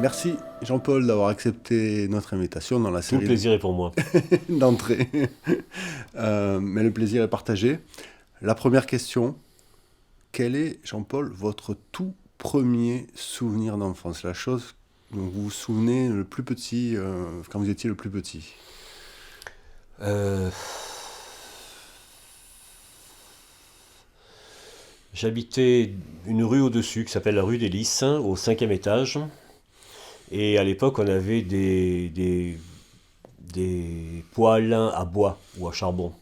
Merci Jean-Paul d'avoir accepté notre invitation dans la Tout le série plaisir est pour moi. d'entrée. Mais le plaisir est partagé. La première question, quel est, Jean-Paul, votre tout premier souvenir d'enfance? La chose dont vous vous souvenez le plus petit, quand vous étiez le plus petit? Euh, J'habitais une rue au-dessus qui s'appelle la rue des Lys, au cinquième étage. Et à l'époque, on avait des poêles à bois ou à charbon.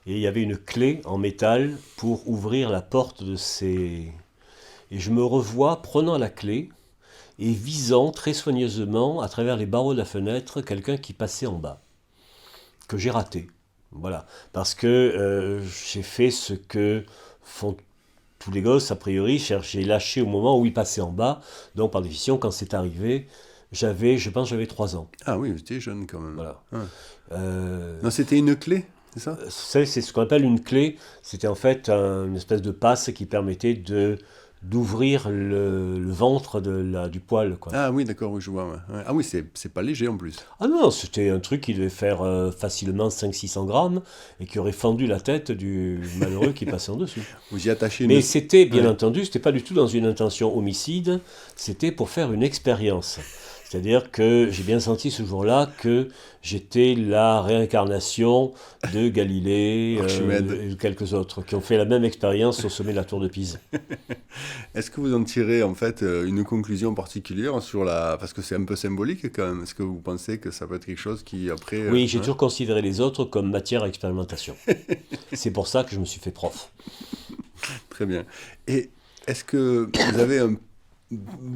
Et il y avait une clé en métal pour ouvrir la porte de ces... Et je me revois prenant la clé et visant très soigneusement à travers les barreaux de la fenêtre quelqu'un qui passait en bas, que j'ai raté. Voilà. Parce que j'ai fait ce que font tous les gosses, a priori, j'ai lâché au moment où il passait en bas. Donc, par définition, quand c'est arrivé, je pense, j'avais 3 ans. Ah oui, vous étiez jeune quand même. Voilà. Ah. Euh, Non, c'était une clé, c'est ça? c'est ce qu'on appelle une clé. C'était en fait une espèce de passe qui permettait d'ouvrir le ventre du poêle, quoi. Ah oui, d'accord, oui, je vois. Ouais. Ouais. Ah oui, c'est pas léger en plus. Ah non, c'était un truc qui devait faire facilement 500-600 grammes et qui aurait fendu la tête du malheureux qui passait en dessus. Vous y attachez une... Mais c'était, bien Ouais. entendu, c'était pas du tout dans une intention homicide, c'était pour faire une expérience. C'est-à-dire que j'ai bien senti ce jour-là que j'étais la réincarnation de Galilée Archimède. et de quelques autres qui ont fait la même expérience au sommet de la tour de Pise. Est-ce que vous en tirez en fait une conclusion particulière sur la... Parce que c'est un peu symbolique quand même. Est-ce que vous pensez que ça peut être quelque chose qui après... Oui, j'ai ouais. toujours considéré les autres comme matière à expérimentation. C'est pour ça que je me suis fait prof. Très bien. Et est-ce que vous avez un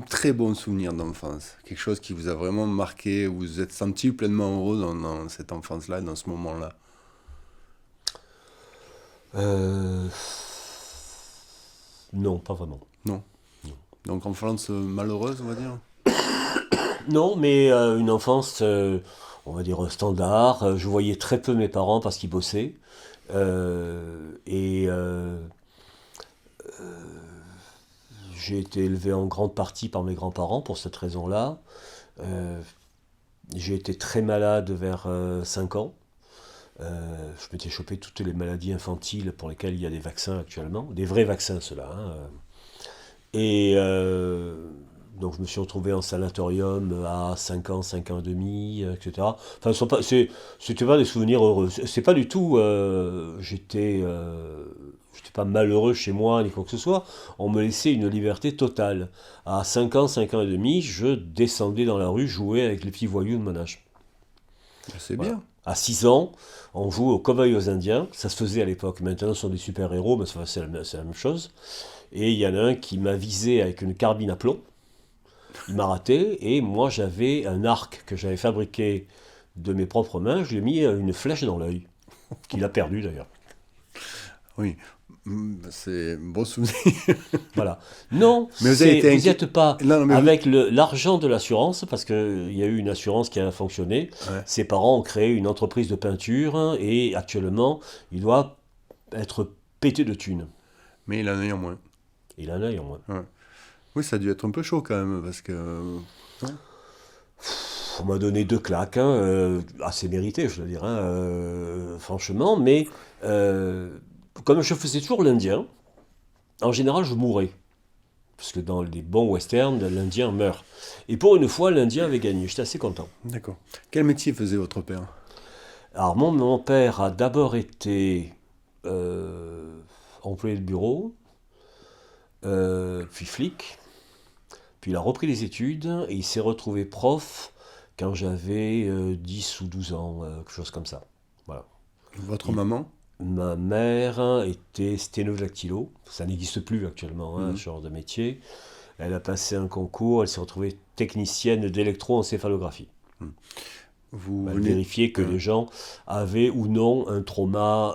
très bon souvenir d'enfance? Quelque chose qui vous a vraiment marqué, où vous vous êtes senti pleinement heureux dans cette enfance-là, dans ce moment-là? Euh, non, pas vraiment. Non. Donc enfance malheureuse, on va dire? Non, mais une enfance, on va dire standard. Je voyais très peu mes parents parce qu'ils bossaient. Et j'ai été élevé en grande partie par mes grands-parents pour cette raison-là. Euh, j'ai été très malade vers 5 ans. Je m'étais chopé toutes les maladies infantiles pour lesquelles il y a des vaccins actuellement. Des vrais vaccins, ceux-là, hein. Et donc je me suis retrouvé en sanatorium à 5 ans, 5 ans et demi, etc. Enfin, c'était pas des souvenirs heureux. C'est pas du tout. J'étais pas malheureux chez moi ni quoi que ce soit. On me laissait une liberté totale. À 5 ans et demi, je descendais dans la rue jouer avec les petits voyous de mon âge. C'est Voilà. bien. À 6 ans, on joue aux cow-boys aux Indiens. Ça se faisait à l'époque. Maintenant, ce sont des super-héros, mais c'est la même chose. Et il y en a un qui m'a visé avec une carbine à plomb. Il m'a raté et moi j'avais un arc que j'avais fabriqué de mes propres mains. Je lui ai mis une flèche dans l'œil, qu'il a perdu d'ailleurs. Oui. C'est un beau souvenir. Voilà. Non, Mais vous avez été vous n'y inquiet. êtes pas Non, non, mais vous... avec l'argent de l'assurance, parce qu'il y a eu une assurance qui a fonctionné. Ouais. Ses parents ont créé une entreprise de peinture et actuellement il doit être pété de thunes. Mais il en a eu en moins. Il a un œil en moins. Ouais. Oui, ça a dû être un peu chaud quand même, parce que... non. On m'a donné 2 claques, hein, assez méritées, je dois dire, hein, franchement, mais comme je faisais toujours l'Indien, en général je mourais. Parce que dans les bons westerns, l'Indien meurt. Et pour une fois, l'Indien avait gagné. J'étais assez content. D'accord. Quel métier faisait votre père? Alors, mon père a d'abord été employé de bureau, puis flic, puis il a repris les études et il s'est retrouvé prof quand j'avais 10 ou 12 ans, quelque chose comme ça. Voilà. Votre Il- maman? Ma mère était sténodactylo, ça n'existe plus actuellement, hein, Mhm. ce genre de métier. Elle a passé un concours, elle s'est retrouvée technicienne d'électroencéphalographie. Vous Elle venez... vérifiait que Ouais, les gens avaient ou non un trauma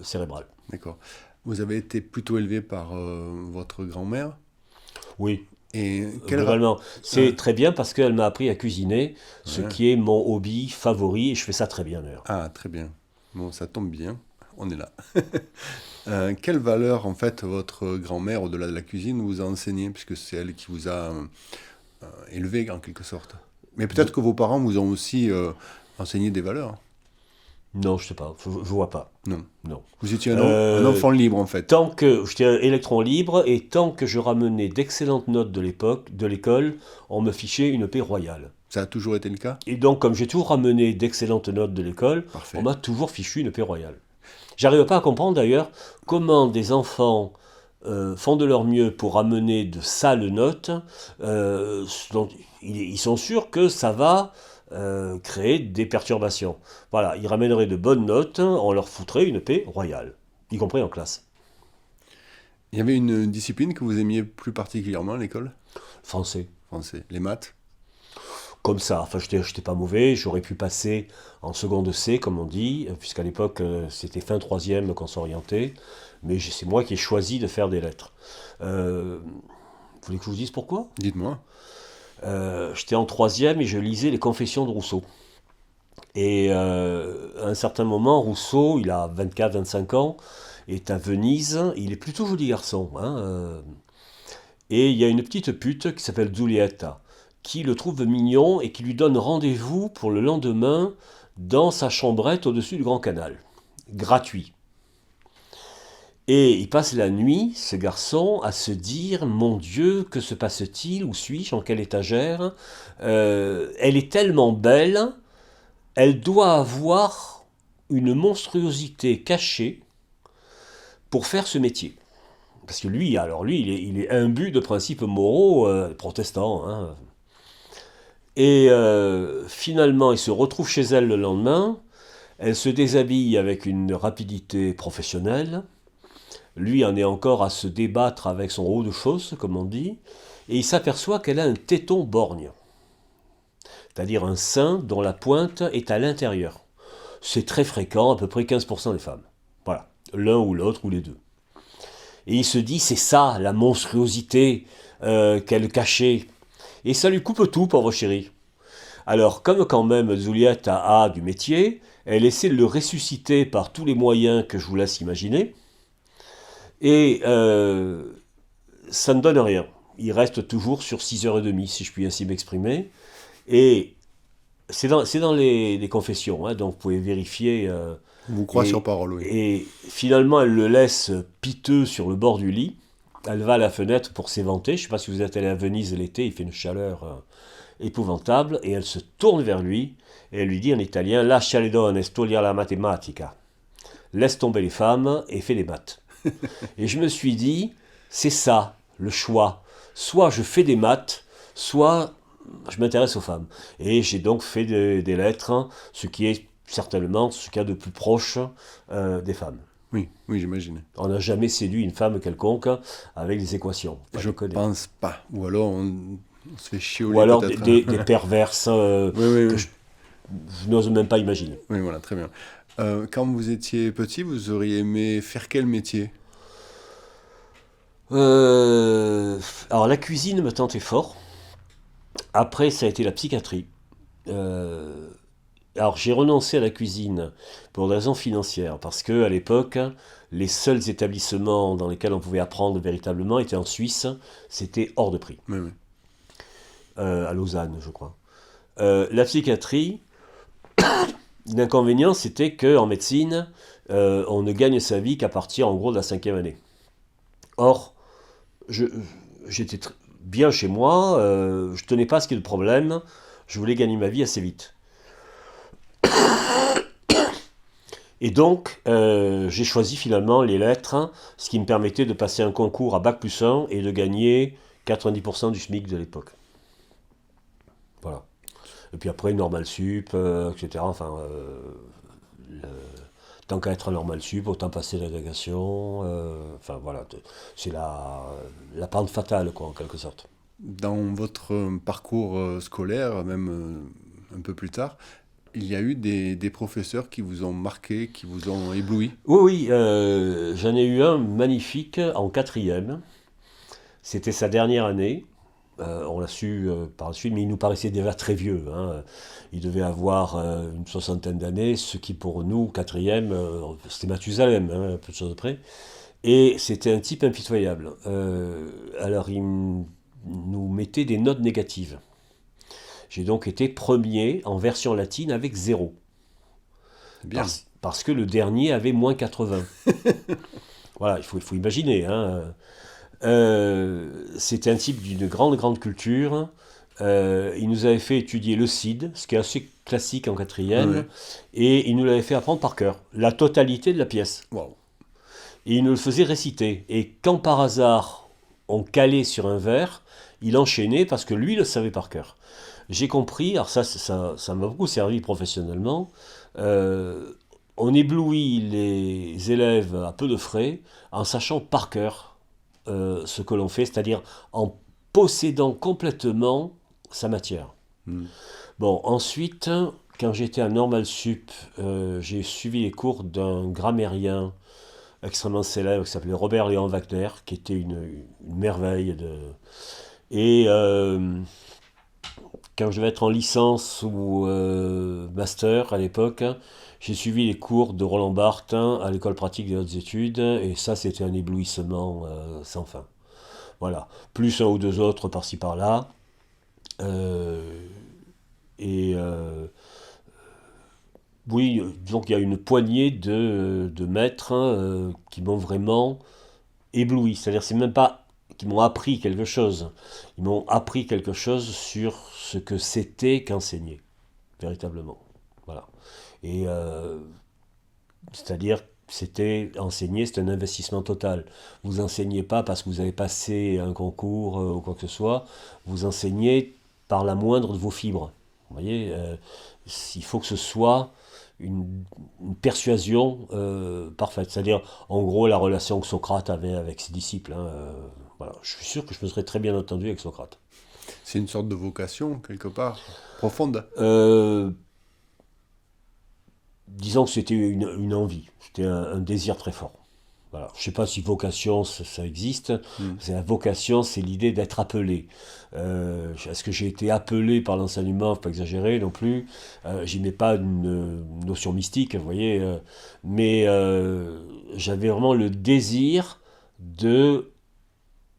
cérébral. d'accord. Vous avez été plutôt élevé par votre grand-mère. Oui, Et globalement. ouais, C'est très bien parce qu'elle m'a appris à cuisiner, ce ouais. qui est mon hobby favori, et je fais ça très bien d'ailleurs. Ah, très bien. Bon, ça tombe bien. On est là. Quelle valeur, en fait, votre grand-mère, au-delà de la cuisine, vous a enseigné, puisque c'est elle qui vous a élevé en quelque sorte. Mais peut-être que vos parents vous ont aussi enseigné des valeurs. Non, je sais pas, je vois pas. Non. Non. Vous étiez un Euh, enfant libre en fait. Tant que j'étais un électron libre et tant que je ramenais d'excellentes notes de l'école, on me fichait une paix royale. Ça a toujours été le cas? Et donc, comme j'ai toujours ramené d'excellentes notes de l'école, on Parfait. m'a toujours fichu une paix royale. J'arrive pas à comprendre d'ailleurs comment des enfants font de leur mieux pour ramener de sales notes. Donc, ils sont sûrs que ça va créer des perturbations. Voilà, ils ramèneraient de bonnes notes, on leur foutrait une paix royale, y compris en classe. Il y avait une discipline que vous aimiez plus particulièrement à l'école? Français. Français. Les maths? Comme ça, enfin, j'étais pas mauvais, j'aurais pu passer en seconde C, comme on dit, puisqu'à l'époque, c'était fin troisième qu'on s'orientait, mais c'est moi qui ai choisi de faire des lettres. Vous voulez que je vous dise pourquoi? Dites-moi. J'étais en troisième et je lisais les Confessions de Rousseau. Et à un certain moment, Rousseau, il a 24-25 ans, est à Venise, il est plutôt joli garçon, hein, et il y a une petite pute qui s'appelle Giulietta, qui le trouve mignon et qui lui donne rendez-vous pour le lendemain dans sa chambrette au-dessus du Grand Canal. Gratuit. Et il passe la nuit, ce garçon, à se dire, mon Dieu, que se passe-t-il? Où suis-je? En quelle étagère? Elle est tellement belle, elle doit avoir une monstruosité cachée pour faire ce métier. Parce que lui, alors lui, il est imbu de principes moraux protestants, hein. Et finalement, il se retrouve chez elle le lendemain. Elle se déshabille avec une rapidité professionnelle. Lui en est encore à se débattre avec son haut de chausse, comme on dit. Et il s'aperçoit qu'elle a un téton borgne. C'est-à-dire un sein dont la pointe est à l'intérieur. C'est très fréquent, à peu près 15% des femmes. Voilà, l'un ou l'autre ou les deux. Et il se dit, c'est ça, la monstruosité qu'elle cachait. Et ça lui coupe tout, pauvre chéri. Alors, comme quand même Giulietta a du métier, elle essaie de le ressusciter par tous les moyens que je vous laisse imaginer. Et ça ne donne rien. Il reste toujours sur 6h30, si je puis ainsi m'exprimer. Et c'est dans les confessions, hein, donc vous pouvez vérifier. On vous croit sur parole, oui. Et finalement, elle le laisse piteux sur le bord du lit. Elle va à la fenêtre pour s'éventer. Je ne sais pas si vous êtes allé à Venise l'été, il fait une chaleur épouvantable. Et elle se tourne vers lui et elle lui dit en italien: Lascia le donne, studia la matematica. Laisse tomber les femmes et fais des maths. Et je me suis dit, c'est ça, le choix. Soit je fais des maths, soit je m'intéresse aux femmes. Et j'ai donc fait des lettres, hein, ce qui est certainement ce qu'il y a de plus proche des femmes. Oui, oui, j'imagine. On n'a jamais séduit une femme quelconque avec des équations. Je pense pas. Ou alors on se fait chioler Ou alors peut-être. des perverses Oui, oui, que oui. je n'ose même pas imaginer. Oui, voilà, très bien. Quand vous étiez petit, vous auriez aimé faire quel métier? Alors la cuisine me tentait fort. Après, ça a été la psychiatrie. Euh, alors j'ai renoncé à la cuisine pour des raisons financières, parce que à l'époque, les seuls établissements dans lesquels on pouvait apprendre véritablement étaient en Suisse. C'était hors de prix. Oui, oui. À Lausanne, je crois. La psychiatrie, l'inconvénient, c'était qu'en médecine, on ne gagne sa vie qu'à partir, en gros, de la 5e année. Or, je- j'étais bien chez moi, je tenais pas à ce qu'il y ait de problème, je voulais gagner ma vie assez vite. Et donc, j'ai choisi finalement les lettres, ce qui me permettait de passer un concours à Bac+1 et de gagner 90% du SMIC de l'époque. Voilà. Et puis après, normal sup, etc. Enfin, le- tant qu'à être normal sup, autant passer l'agrégation. Enfin voilà, c'est la pente fatale, quoi, en quelque sorte. Dans votre parcours scolaire, même un peu plus tard, il y a eu des professeurs qui vous ont marqué, qui vous ont ébloui. Oui, oui, j'en ai eu un magnifique en 4e. C'était sa dernière année. On l'a su par la suite, mais il nous paraissait déjà très vieux, hein. Il devait avoir une soixantaine d'années, ce qui pour nous, 4e, c'était Mathusalem, hein, un peu de choses près. Et c'était un type impitoyable. Alors nous mettait des notes négatives. J'ai donc été premier en version latine avec 0. C'est bien. Parce que le dernier avait moins 80. Voilà, il faut imaginer. Hein. C'était un type d'une grande culture. Il nous avait fait étudier le Cid, ce qui est assez classique en quatrième, Ouais. et il nous l'avait fait apprendre par cœur, la totalité de la pièce. Wow. Et il nous le faisait réciter. Et quand par hasard on calait sur un vers, il enchaînait parce que lui le savait par cœur. J'ai compris, alors ça m'a beaucoup servi professionnellement, on éblouit les élèves à peu de frais en sachant par cœur ce que l'on fait, c'est-à-dire en possédant complètement sa matière. Mm. Bon, ensuite, quand j'étais à Normal Sup, j'ai suivi les cours d'un grammairien extrêmement célèbre qui s'appelait Robert Léon Wagner, qui était une merveille. Et quand je devais être en licence ou master à l'époque, j'ai suivi les cours de Roland Barthes à l'école pratique des hautes études, et ça c'était un éblouissement sans fin. Voilà, plus un ou deux autres par-ci par-là. Euh, et oui, donc il y a une poignée de maîtres qui m'ont vraiment ébloui. C'est-à-dire, c'est même pas qu'ils m'ont appris quelque chose. Ils m'ont appris quelque chose sur ce que c'était qu'enseigner, véritablement. Voilà. Et c'est-à-dire, enseigner, c'est un investissement total. Vous enseignez pas parce que vous avez passé un concours ou quoi que ce soit. Vous enseignez par la moindre de vos fibres. Vous voyez, il faut que ce soit une persuasion parfaite. C'est-à-dire, en gros, la relation que Socrate avait avec ses disciples. Hein, voilà. Je suis sûr que je me serais très bien entendu avec Socrate. C'est une sorte de vocation, quelque part, profonde. Disons que c'était une envie, c'était un désir très fort. Voilà. Je ne sais pas si vocation, ça existe. Mm. La vocation, c'est l'idée d'être appelé. Est-ce que j'ai été appelé par l'enseignement? Il ne faut pas exagérer non plus. J'y mets pas une notion mystique, vous voyez. Mais j'avais vraiment le désir de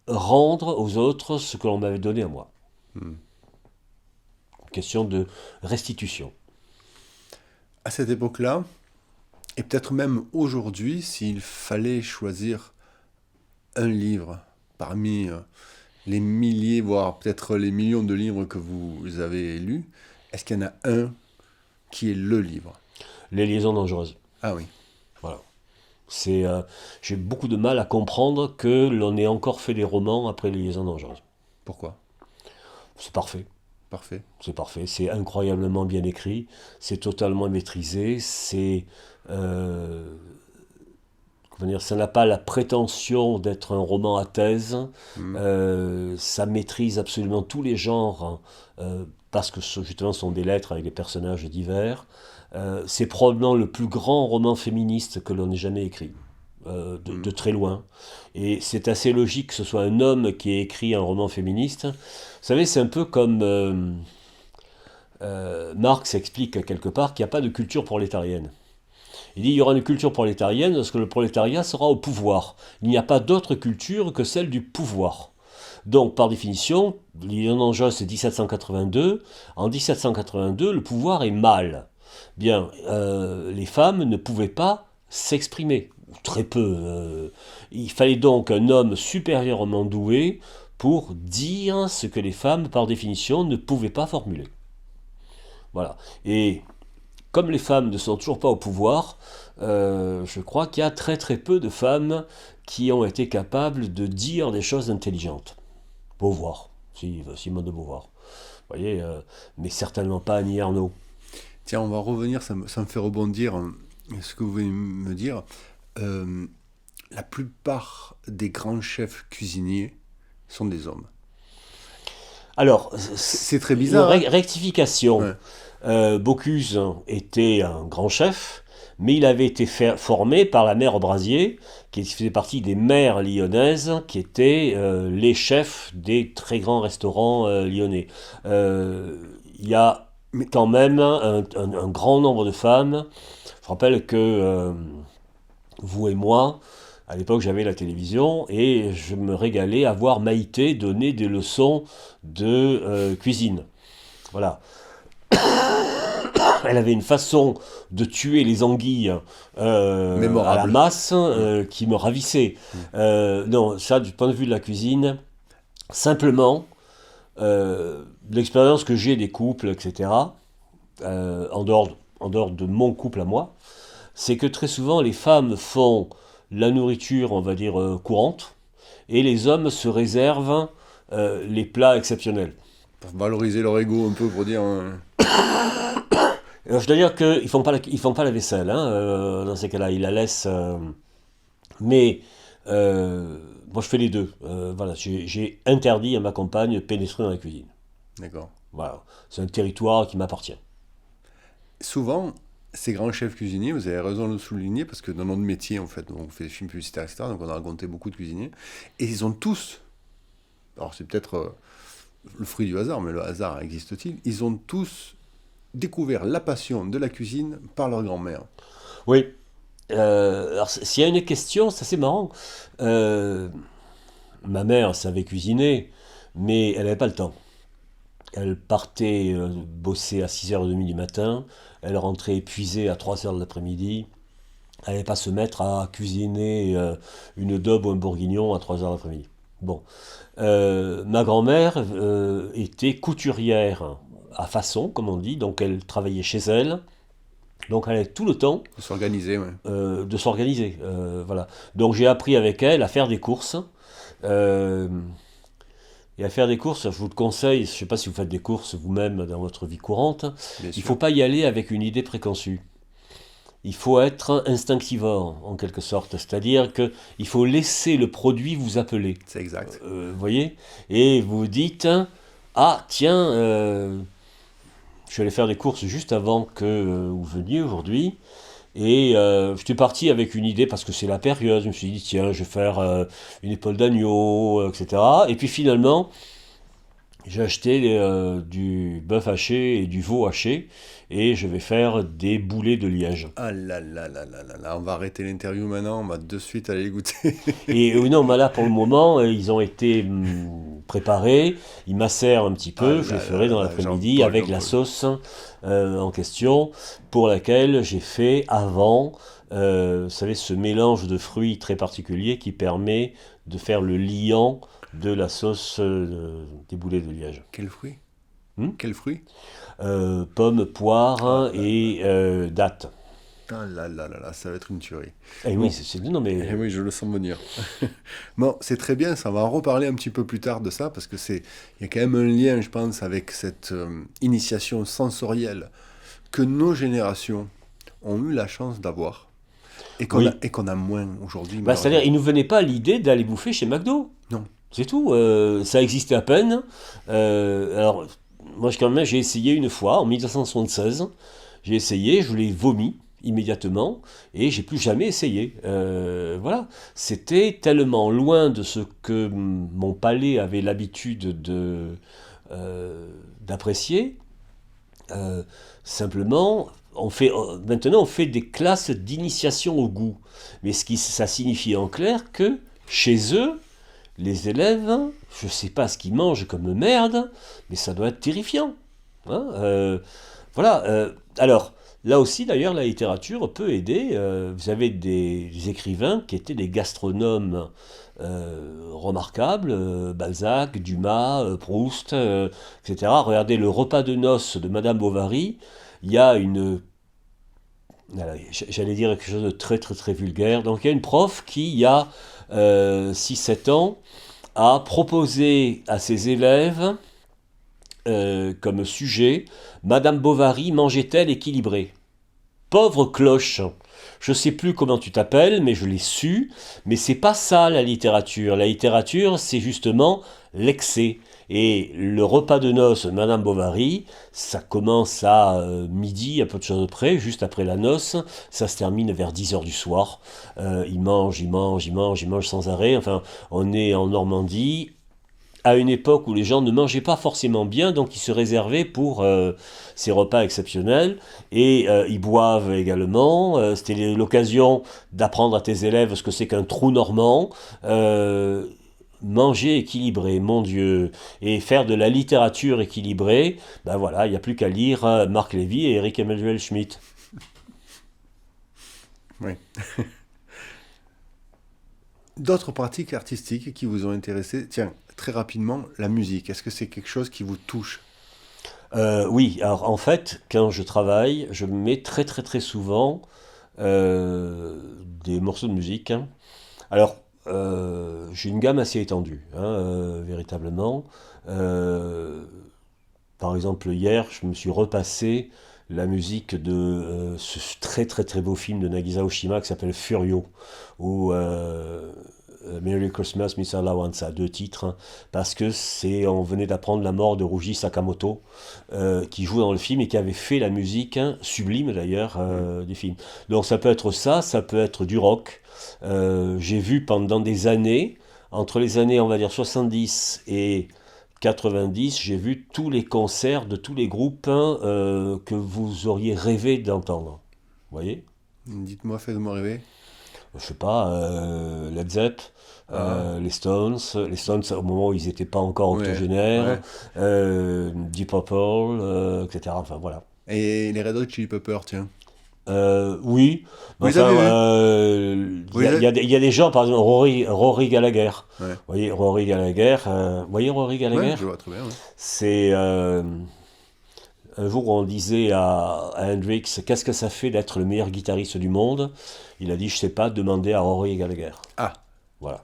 rendre aux autres ce que l'on m'avait donné à moi. Mm. Question de restitution. À cette époque-là, et peut-être même aujourd'hui, s'il fallait choisir un livre parmi les milliers, voire peut-être les millions de livres que vous avez lus, est-ce qu'il y en a un qui est le livre? Les liaisons dangereuses. Ah oui. Voilà. J'ai beaucoup de mal à comprendre que l'on ait encore fait des romans après les liaisons dangereuses. Pourquoi? C'est parfait. Parfait. C'est parfait, c'est incroyablement bien écrit, c'est totalement maîtrisé, comment dire, ça n'a pas la prétention d'être un roman à thèse, Mm. ça maîtrise absolument tous les genres, parce que justement ce sont des lettres avec des personnages divers. C'est probablement le plus grand roman féministe que l'on ait jamais écrit. De très loin. Et c'est assez logique que ce soit un homme qui ait écrit un roman féministe. Vous savez, c'est un peu comme Marx explique quelque part qu'il n'y a pas de culture prolétarienne. Il dit qu'il y aura une culture prolétarienne lorsque le prolétariat sera au pouvoir. Il n'y a pas d'autre culture que celle du pouvoir. Donc, par définition, Léon Angers, c'est 1782. En 1782, le pouvoir est mâle. Bien, les femmes ne pouvaient pas s'exprimer, ou très peu. Il fallait donc un homme supérieurement doué pour dire ce que les femmes, par définition, ne pouvaient pas formuler. Voilà. Et comme les femmes ne sont toujours pas au pouvoir, je crois qu'il y a très très peu de femmes qui ont été capables de dire des choses intelligentes. Beauvoir, Simone de Beauvoir. Vous voyez, mais certainement pas Annie Ernaux. Tiens, on va revenir, ça me fait rebondir ce que vous venez de me dire. La plupart des grands chefs cuisiniers sont des hommes. Alors, C'est très bizarre. Hein. rectification. Ouais. Bocuse était un grand chef, mais il avait été formé par la mère Brasier, qui faisait partie des mères lyonnaises, qui étaient les chefs des très grands restaurants lyonnais. Il y a quand même un grand nombre de femmes. Je rappelle que vous et moi, À l'époque, j'avais la télévision et je me régalais à voir Maïté donner des leçons de cuisine. Voilà. Elle avait une façon de tuer les anguilles à la Mémorable. masse qui me ravissait. Non, ça, du point de vue de la cuisine, simplement, l'expérience que j'ai des couples, etc., en dehors de mon couple à moi, c'est que très souvent, les femmes font la nourriture, on va dire, courante, et les hommes se réservent les plats exceptionnels. Pour valoriser leur ego un peu, pour dire... Alors, je dois dire qu'ils ils font pas la vaisselle, hein, dans ces cas-là, ils la laissent. Mais moi, je fais les deux. Voilà, j'ai interdit à ma compagne de pénétrer dans la cuisine. D'accord. Voilà, c'est un territoire qui m'appartient. Souvent, ces grands chefs cuisiniers, vous avez raison de le souligner, parce que dans notre métier, en fait, on fait des films publicitaires, etc., donc on a rencontré beaucoup de cuisiniers, et ils ont tous, alors c'est peut-être le fruit du hasard, mais le hasard existe-t-il, ils ont tous découvert la passion de la cuisine par leur grand-mère. Oui. Alors, s'il y a une question, c'est assez marrant. Euh, Ma mère savait cuisiner, mais elle n'avait pas le temps. Elle partait bosser à 6h30 du matin, elle rentrait épuisée à 3h de l'après-midi. Elle n'allait pas se mettre à cuisiner une daube ou un bourguignon à 3h de l'après-midi. Bon. Ma grand-mère était couturière à façon, comme on dit, donc elle travaillait chez elle. Donc elle avait tout le temps De s'organiser, ouais. de s'organiser. Voilà. Donc j'ai appris avec elle à faire des courses. Euh, et à faire des courses, je vous le conseille, je ne sais pas si vous faites des courses vous-même dans votre vie courante, Bien il ne sûr. faut pas y aller avec une idée préconçue. Il faut être instinctivore, en quelque sorte. C'est-à-dire qu'il faut laisser le produit vous appeler. C'est exact. Vous voyez. Et vous dites, ah tiens, je suis allé faire des courses juste avant que vous veniez aujourd'hui. Et je suis parti avec une idée parce que c'est la période. Je me suis dit, tiens, je vais faire une épaule d'agneau, etc. Et puis finalement, j'ai acheté du bœuf haché et du veau haché. Et je vais faire des boulets de liège. Ah là là là là là là, on va arrêter l'interview maintenant, on va de suite aller les goûter. Et non, mais là, pour le moment, ils ont été préparés. Ils macèrent un petit Ah peu. Je là les là ferai là dans là, l'après-midi Jean-Paul, avec la Jean-Paul. sauce en question, pour laquelle j'ai fait avant, vous savez, ce mélange de fruits très particulier qui permet de faire le liant de la sauce des boulets de liège. Quel fruit? Hmm. Quel fruit? Pommes, Ah poires là et dattes. ah là là là là, ça va être une tuerie. Eh oui, Bon, non mais eh oui, je le sens venir. Bon, c'est très bien, ça on va en reparler un petit peu plus tard de ça, parce que il y a quand même un lien, je pense, avec cette initiation sensorielle que nos générations ont eu la chance d'avoir oui. et qu'on a moins aujourd'hui, Bah, c'est-à-dire, malheureusement. il nous venait pas l'idée d'aller bouffer chez McDo. Non. C'est tout. Ça existait à peine. Alors, moi, quand même, j'ai essayé une fois, en 1976. J'ai essayé, je l'ai vomi immédiatement, et j'ai plus jamais essayé. Voilà. C'était tellement loin de ce que mon palais avait l'habitude euh, d'apprécier. Euh, Simplement, maintenant, on fait des classes d'initiation au goût. Mais ça signifie en clair que chez eux, les élèves, je ne sais pas ce qu'ils mangent comme merde, mais ça doit être terrifiant. Hein. Voilà. Alors, là aussi, d'ailleurs, la littérature peut aider. Vous avez des écrivains qui étaient des gastronomes remarquables, Balzac, Dumas, Proust, etc. Regardez le repas de noces de Madame Bovary. Il y a une J'allais dire quelque chose de très très très vulgaire. Donc il y a une prof qui, il y a 6-7 ans, a proposé à ses élèves comme sujet Madame Bovary mangeait-elle équilibré? Pauvre cloche. Je sais plus comment tu t'appelles, mais je l'ai su. Mais c'est pas ça la littérature. La littérature, c'est justement l'excès. Et le repas de noces de Madame Bovary, ça commence à midi, à peu de choses près, juste après la noce. Ça se termine vers 10h du soir. Ils mangent sans arrêt. Enfin, on est en Normandie, à une époque où les gens ne mangeaient pas forcément bien, donc ils se réservaient pour ces repas exceptionnels, et ils boivent également. C'était l'occasion d'apprendre à tes élèves ce que c'est qu'un trou normand. Manger équilibré, mon Dieu, et faire de la littérature équilibrée, ben voilà, il n'y a plus qu'à lire Marc Lévy et Éric Emmanuel Schmitt. Oui. D'autres pratiques artistiques qui vous ont intéressé? Tiens, très rapidement, la musique. Est-ce que c'est quelque chose qui vous touche? Oui, alors en fait, quand je travaille, je mets très très très souvent des morceaux de musique, hein. Alors, j'ai une gamme assez étendue, hein, véritablement. Euh, Par exemple, hier, je me suis repassé la musique de ce très très très beau film de Nagisa Oshima qui s'appelle Furio, ou Merry Christmas, Miss Alawanza, deux titres, hein, parce que on venait d'apprendre la mort de Ruji Sakamoto, qui joue dans le film et qui avait fait la musique, hein, sublime d'ailleurs, du film. Donc ça peut être ça, ça peut être du rock. J'ai vu pendant des années, entre les années on va dire 70 et 90, j'ai vu tous les concerts de tous les groupes, hein, que vous auriez rêvé d'entendre. Vous voyez? Dites-moi, faites-moi rêver. Je sais pas, Led Zepp, les Stones au moment où ils n'étaient pas encore Ouais, octogénaires, ouais. Deep Purple, etc. Enfin voilà. Et les Red Hot Chili Peppers, tiens. Oui, mais Vous les enfin, avez vus? il Vous y les a, il y avez... a des il y a des gens, par exemple, Rory Gallagher. Ouais. Vous voyez Rory Ouais, Gallagher? je vois très bien. Ouais. C'est un jour où on disait à Hendrix, qu'est-ce que ça fait d'être le meilleur guitariste du monde? Il a dit, je sais pas, demandez à Rory Gallagher. Ah, Voilà.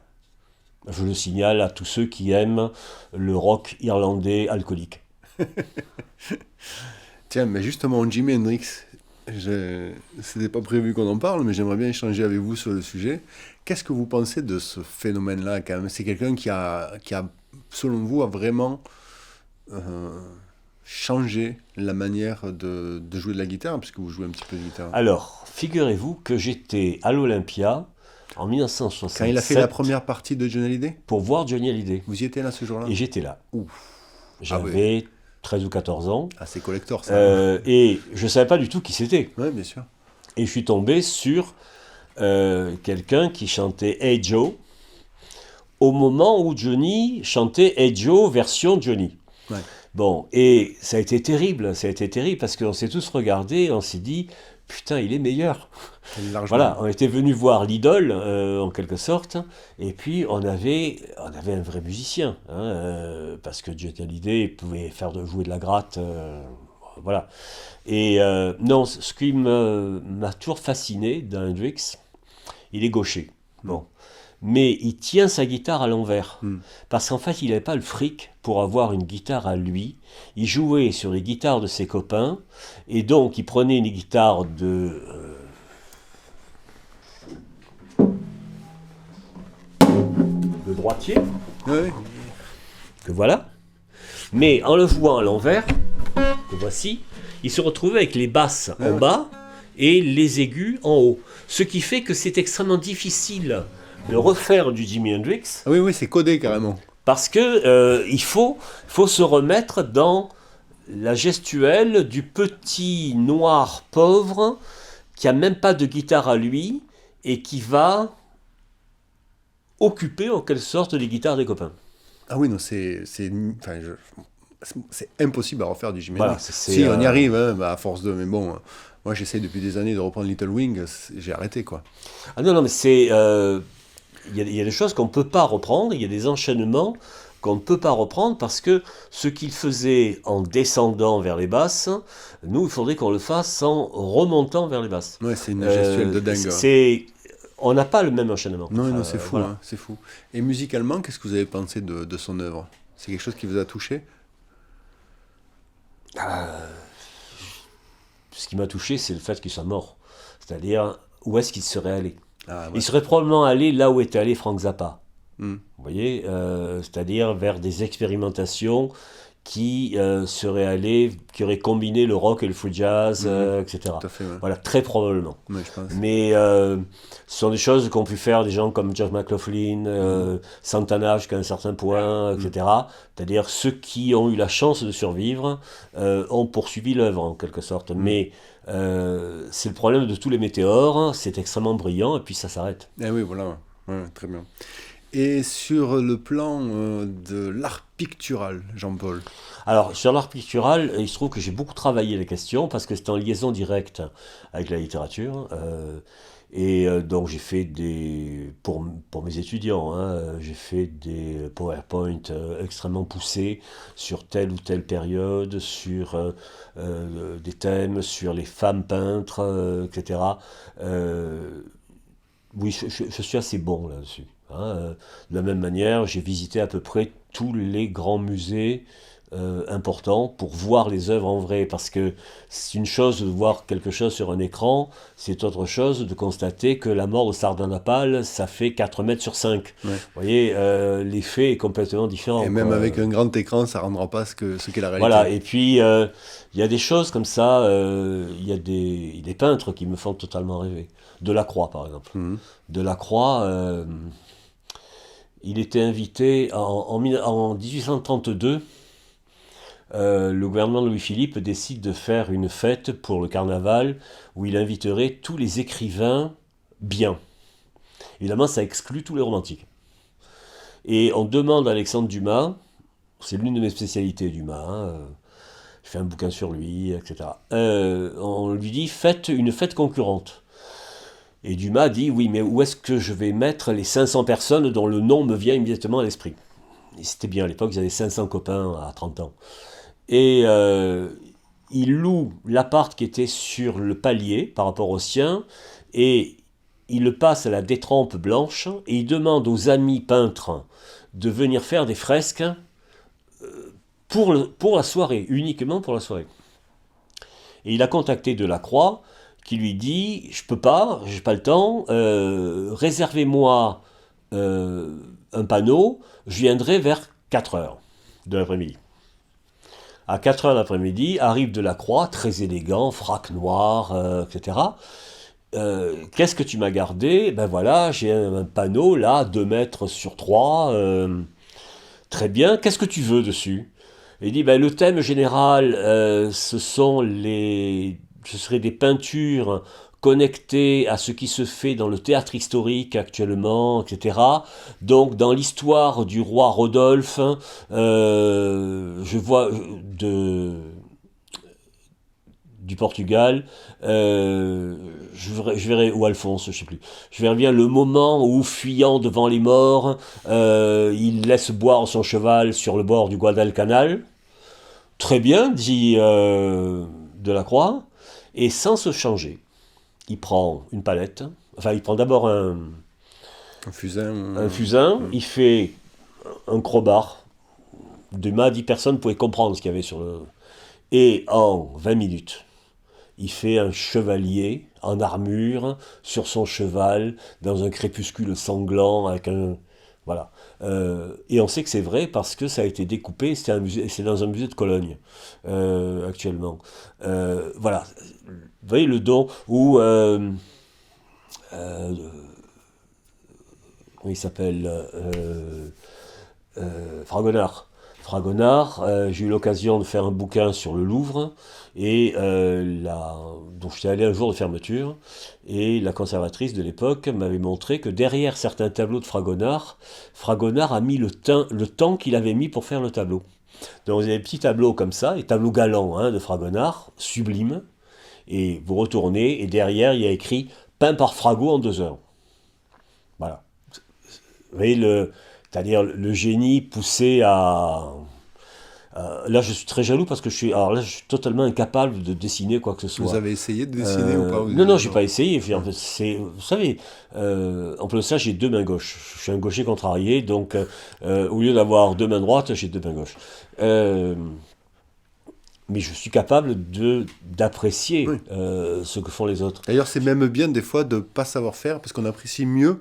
Je le signale à tous ceux qui aiment le rock irlandais alcoolique. tiens, mais justement, Jimi Hendrix, c'était pas prévu qu'on en parle, mais j'aimerais bien échanger avec vous sur le sujet. Qu'est-ce que vous pensez de ce phénomène-là, quand même? C'est quelqu'un qui a, selon vous, a vraiment euh, changé la manière de jouer de la guitare, puisque vous jouez un petit peu de guitare. Alors, figurez-vous que j'étais à l'Olympia en Quand il a fait la 1967 première partie de Johnny Hallyday, pour voir Johnny Hallyday. vous y étiez là ce jour-là? Et j'étais là. Ouf. Ah ouais. J'avais 13 ou 14 ans. Ah, c'est collector, ça. Hein. Et je ne savais pas du tout qui c'était. Ouais, bien sûr. Et je suis tombé sur quelqu'un qui chantait Hey Joe au moment où Johnny chantait Hey Joe version Johnny. Ouais. Bon, et ça a été terrible parce qu'on s'est tous regardés, on s'est dit, putain, il est meilleur. Largement. Voilà, on était venus voir l'idole, en quelque sorte, et puis on avait un vrai musicien, hein, parce que Johnny Hallyday pouvait jouer de la gratte, voilà. Et non, ce qui m'a toujours fasciné dans Hendrix, il est gaucher. Bon. Mais il tient sa guitare à l'envers. Parce qu'en fait, il n'avait pas le fric pour avoir une guitare à lui. Il jouait sur les guitares de ses copains. Et donc, il prenait une guitare de droitier, Ouais. que voilà. Mais en le jouant à l'envers, que voici, il se retrouvait avec les basses en bas et les aigus en haut. Ce qui fait que c'est extrêmement difficile de refaire du Jimi Hendrix, Ah oui, oui, c'est codé carrément. parce que il faut se remettre dans la gestuelle du petit noir pauvre qui a même pas de guitare à lui et qui va occuper en quelque sorte les guitares des copains. Ah oui, non, enfin, c'est impossible à refaire du Jimi Voilà, Hendrix. c'est, Si, on y arrive, hein, bah, à force de... Mais bon, moi j'essaie depuis des années de reprendre Little Wing, j'ai arrêté, quoi. Ah non, non, mais c'est... il y a des choses qu'on ne peut pas reprendre, il y a des enchaînements qu'on ne peut pas reprendre parce que ce qu'il faisait en descendant vers les basses, nous, il faudrait qu'on le fasse en remontant vers les basses. Ouais, c'est une gestuelle de dingue. On n'a pas le même enchaînement. Non, non, c'est fou, voilà. hein, c'est fou. Et musicalement, qu'est-ce que vous avez pensé de son œuvre? C'est quelque chose qui vous a touché? Ce qui m'a touché, c'est le fait qu'il soit mort. C'est-à-dire, où est-ce qu'il serait allé? Ah, ouais. Il serait probablement allé là où était allé Frank Zappa. Hmm. Vous voyez, c'est-à-dire vers des expérimentations qui qui aurait combiné le rock et le free jazz, etc. Tout à fait, ouais. Voilà, très probablement. Ouais, je pense. Mais ce sont des choses qu'ont pu faire des gens comme George McLaughlin, Santana jusqu'à un certain point, etc. C'est-à-dire ceux qui ont eu la chance de survivre ont poursuivi l'œuvre en quelque sorte. Mais c'est le problème de tous les météores, c'est extrêmement brillant et puis ça s'arrête. Eh oui, voilà. Ouais, très bien. Et sur le plan de l'art pictural, Jean-Paul. Alors, sur l'art pictural, il se trouve que j'ai beaucoup travaillé les questions parce que c'est en liaison directe avec la littérature. Donc, j'ai fait pour mes étudiants, hein, j'ai fait des PowerPoint extrêmement poussés sur telle ou telle période, sur des thèmes, sur les femmes peintres, etc. Euh, oui, je suis assez bon là-dessus, hein. De la même manière, j'ai visité à peu près tous les grands musées importants pour voir les œuvres en vrai. Parce que c'est une chose de voir quelque chose sur un écran, c'est autre chose de constater que la mort de Sardanapale, ça fait 4 mètres sur 5. Ouais. Vous voyez, l'effet est complètement différent, Et même quoi. avec un grand écran, ça ne rendra pas ce qu'est la réalité. Voilà, et puis il y a des choses comme ça, il y a des peintres qui me font totalement rêver. Delacroix, par exemple. Mhm. Delacroix, il était invité en 1832. Le gouvernement de Louis-Philippe décide de faire une fête pour le carnaval où il inviterait tous les écrivains bien. Évidemment, ça exclut tous les romantiques. Et on demande à Alexandre Dumas, c'est l'une de mes spécialités, Dumas, hein, je fais un bouquin sur lui, etc. On lui dit, faites une fête concurrente. Et Dumas dit, oui, mais où est-ce que je vais mettre les 500 personnes dont le nom me vient immédiatement à l'esprit? Et c'était bien, à l'époque, ils avaient 500 copains à 30 ans. Et il loue l'appart qui était sur le palier par rapport au sien, et il le passe à la détrempe blanche, et il demande aux amis peintres de venir faire des fresques pour la soirée, uniquement pour la soirée. Et il a contacté Delacroix, qui lui dit, je peux pas, j'ai pas le temps, réservez-moi un panneau, je viendrai vers 4 heures de l'après-midi. À 4 heures l'après-midi, arrive Delacroix, très élégant, frac noir, etc. Qu'est-ce que tu m'as gardé? Ben voilà, j'ai un panneau là, 2 mètres sur 3, très bien, qu'est-ce que tu veux dessus? Et il dit, ben, le thème général, ce serait des peintures connectées à ce qui se fait dans le théâtre historique actuellement, etc. Donc, dans l'histoire du roi Rodolphe, je vois du Portugal, je verrai, ou Alphonse, je sais plus. Je verrai bien le moment où, fuyant devant les morts, il laisse boire son cheval sur le bord du Guadalcanal. Très bien, dit Delacroix, et sans se changer, il prend une palette, enfin il prend d'abord Un fusain. un fusain, il fait un crowbar, Dumas dit personne ne pouvait comprendre ce qu'il y avait sur le... Et en 20 minutes, il fait un chevalier en armure, sur son cheval, dans un crépuscule sanglant, avec un... Voilà. Et on sait que c'est vrai parce que ça a été découpé, c'est dans un musée de Cologne, actuellement. Voilà. Vous voyez le don où... comment il s'appelle Fragonard. Fragonard, j'ai eu l'occasion de faire un bouquin sur le Louvre, et donc j'étais allé un jour de fermeture, et la conservatrice de l'époque m'avait montré que derrière certains tableaux de Fragonard, Fragonard a mis le temps qu'il avait mis pour faire le tableau. Donc vous avez des petits tableaux comme ça, des tableaux galants, hein, de Fragonard, sublimes, et vous retournez, et derrière il y a écrit « peint par Fragot en 2 heures ». Voilà. Vous voyez, c'est-à-dire le génie poussé à... là, je suis très jaloux parce que alors là, je suis totalement incapable de dessiner quoi que ce Vous soit. avez essayé de dessiner ou pas? Non, j'ai pas essayé. En fait, vous savez, en plus de ça, j'ai 2 mains gauches. Je suis un gaucher contrarié, donc au lieu d'avoir 2 mains droites, j'ai 2 mains gauches. Mais je suis capable d'apprécier Oui. ce que font les autres. D'ailleurs, c'est même bien des fois de ne pas savoir faire parce qu'on apprécie mieux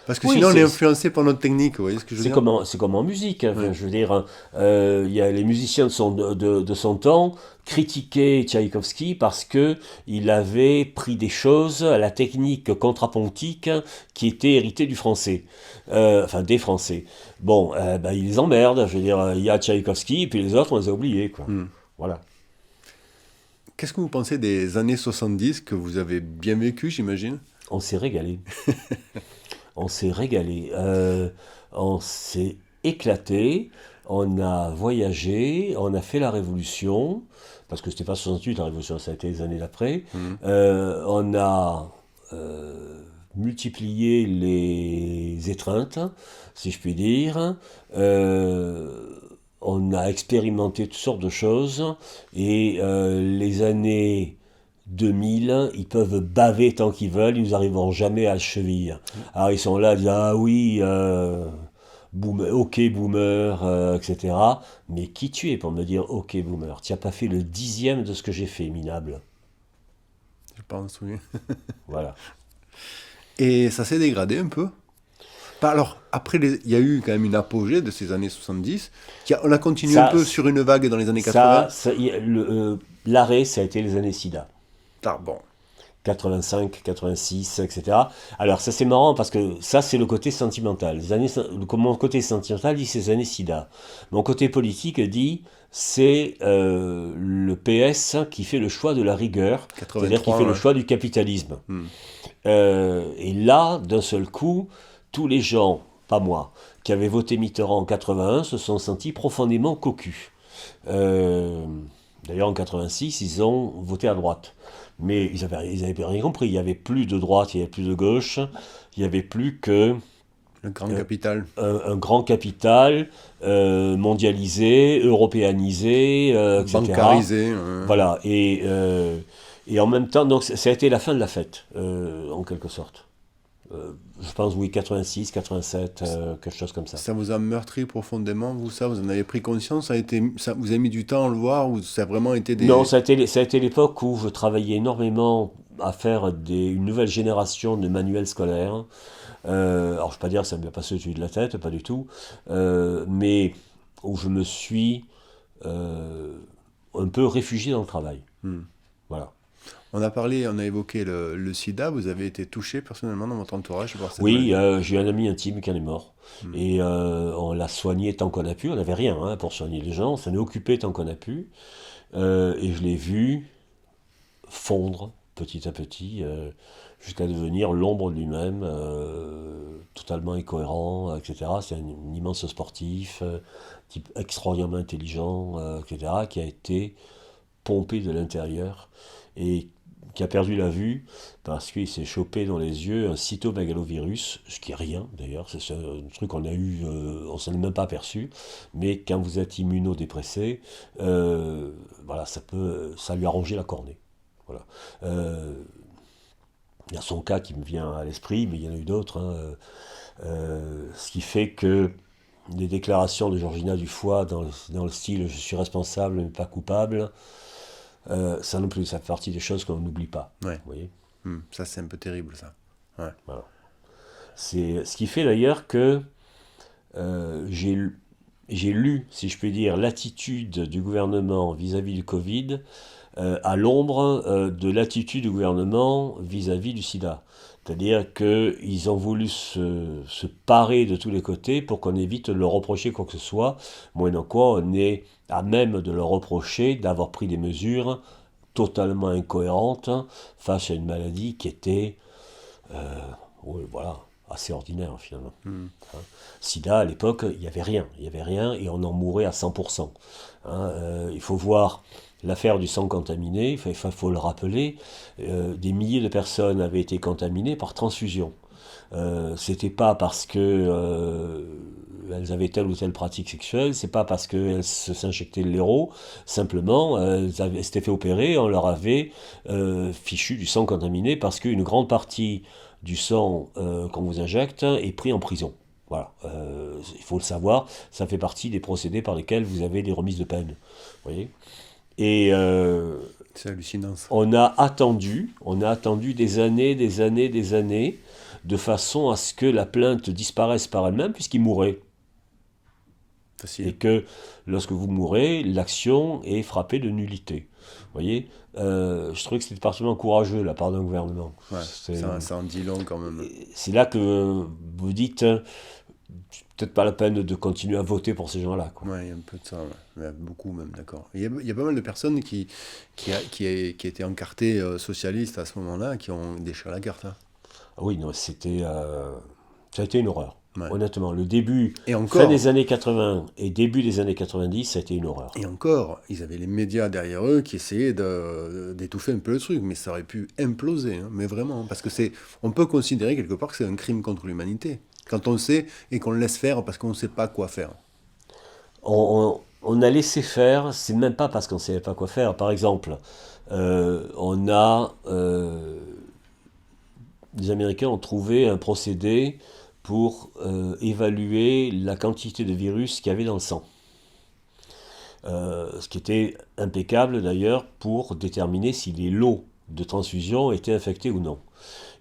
Parce que Oui, sinon, on est influencé par notre technique, vous voyez ce que je veux dire? c'est comme en musique, hein. Enfin, Ouais. je veux dire, il y a les musiciens de son temps critiquaient Tchaïkovski parce que il avait pris des choses à la technique contrapuntique qui était héritée du français, enfin des Français. Bon, ben, ils les emmerdent. Je veux dire, il y a Tchaïkovski et puis les autres, on les a oubliés, quoi. Hmm. Voilà. Qu'est-ce que vous pensez des années 70 que vous avez bien vécu, j'imagine? On s'est régalé. On s'est régalé. On s'est éclaté. On a voyagé. On a fait la Révolution. Parce que c'était pas 68, la Révolution, ça a été les années d'après. Hmm. On a multiplié les étreintes, si je puis dire. On a expérimenté toutes sortes de choses. Et les années 2000, ils peuvent baver tant qu'ils veulent, ils nous arriveront jamais à la cheville. Alors ils sont là, ils disent ah oui, boomer, ok boomer, etc. Mais qui tu es pour me dire ok boomer? Tu n'as pas fait le 10e de ce que j'ai fait, minable. Je pense, oui. Voilà. Et ça s'est dégradé un peu? Alors, après, il y a eu quand même une apogée de ces années 70. On a continué un Ça, peu sur une vague dans les années 80. l'arrêt, ça a été les années SIDA. Ah bon. 85, 86, etc. Alors ça c'est marrant parce que ça c'est le côté sentimental. Mon côté sentimental dit ces années SIDA. Mon côté politique dit c'est le PS qui fait le choix de la rigueur, c'est-à-dire qui 83, fait le ouais. choix du capitalisme. Hmm. Et là, d'un seul coup, tous les gens, pas moi, qui avaient voté Mitterrand en 81 se sont sentis profondément cocus. Euh, D'ailleurs, en 86, ils ont voté à droite. Mais ils avaient rien compris. Il n'y avait plus de droite, il n'y avait plus de gauche. Il n'y avait plus que Le grand euh, capital. un grand capital mondialisé, européanisé, etc. Bancarisé. Voilà. Et en même temps, donc, ça a été la fin de la fête, en quelque sorte. Je pense, oui, 86, 87, quelque chose comme ça. Ça vous a meurtri profondément, vous, ça? Vous en avez pris conscience? Vous avez mis du temps à le voir ou ça a vraiment été Non, des... ça a été l'époque où je travaillais énormément à faire une nouvelle génération de manuels scolaires. Alors, je ne vais pas dire que ça ne m'est pas sorti de la tête, pas du tout, mais où je me suis euh, un peu réfugié dans le travail. Hmm. Voilà. On a évoqué le sida. Vous avez été touché personnellement dans votre entourage par cette Oui, maladie? j'ai un ami intime qui en est mort. Hmm. Et on l'a soigné tant qu'on a pu. On n'avait rien hein, pour soigner les gens. On s'en est occupé tant qu'on a pu. Et je l'ai vu fondre petit à petit jusqu'à devenir l'ombre de lui-même, totalement incohérent, etc. C'est un immense sportif, type extraordinairement intelligent, etc., qui a été pompé de l'intérieur et qui a perdu la vue parce qu'il s'est chopé dans les yeux un cytomégalovirus, ce qui est rien d'ailleurs, c'est un truc qu'on a eu, on s'en est même pas aperçu, mais quand vous êtes immunodépressé, voilà, ça lui a rongé la cornée. Voilà. Euh, il y a son cas qui me vient à l'esprit, mais il y en a eu d'autres, hein. Ce qui fait que les déclarations de Georgina Dufoy dans le style je suis responsable mais pas coupable, ça non plus, ça fait partie des choses qu'on n'oublie pas. Ouais. Vous voyez. Ça, c'est un peu terrible, ça. Ouais. Voilà. C'est ce qui fait d'ailleurs que j'ai lu, si je puis dire, l'attitude du gouvernement vis-à-vis du Covid à l'ombre de l'attitude du gouvernement vis-à-vis du sida. C'est-à-dire qu'ils ont voulu se parer de tous les côtés pour qu'on évite de leur reprocher quoi que ce soit, moyennant quoi on est à même de leur reprocher d'avoir pris des mesures totalement incohérentes face à une maladie qui était, oui, voilà, assez ordinaire finalement. Hmm. Hein. Sida, à l'époque, il n'y avait rien et on en mourait à 100%. Hein. Il faut voir l'affaire du sang contaminé, il faut le rappeler, des milliers de personnes avaient été contaminées par transfusion. C'était pas parce que elles avaient telle ou telle pratique sexuelle, c'est pas parce qu'elles s'injectaient le l'héros, simplement elles s'étaient fait opérer, on leur avait fichu du sang contaminé parce qu'une grande partie du sang qu'on vous injecte est pris en prison. Voilà, il faut le savoir, ça fait partie des procédés par lesquels vous avez des remises de peine. Vous voyez. Et C'est hallucinant, ça. on a attendu des années, des années, des années, de façon à ce que la plainte disparaisse par elle-même, puisqu'il mourait. Et Facile. que lorsque vous mourrez, l'action est frappée de nullité. Vous voyez, je trouvais que c'était particulièrement courageux de la part d'un gouvernement. Ouais, ça en dit long quand même. C'est là que vous dites, peut-être pas la peine de continuer à voter pour ces gens-là, quoi. Ouais, il y a un peu de ça, ouais. Ouais, beaucoup même, d'accord. Il y a pas mal de personnes qui étaient encartées socialistes à ce moment-là, qui ont déchiré la carte. Hein. Ah oui, non, ça a été une horreur. Ouais. Honnêtement, le début, Et fin encore, des années 80 et début des années 90, ça a été une horreur. ils avaient les médias derrière eux qui essayaient d'étouffer un peu le truc, mais ça aurait pu imploser, hein, mais vraiment, parce que on peut considérer quelque part que c'est un crime contre l'humanité, quand on sait et qu'on le laisse faire parce qu'on ne sait pas quoi faire. On a laissé faire, c'est même pas parce qu'on ne savait pas quoi faire. Par exemple, les Américains ont trouvé un procédé pour évaluer la quantité de virus qu'il y avait dans le sang. Ce qui était impeccable d'ailleurs pour déterminer si les lots de transfusion étaient infectés ou non.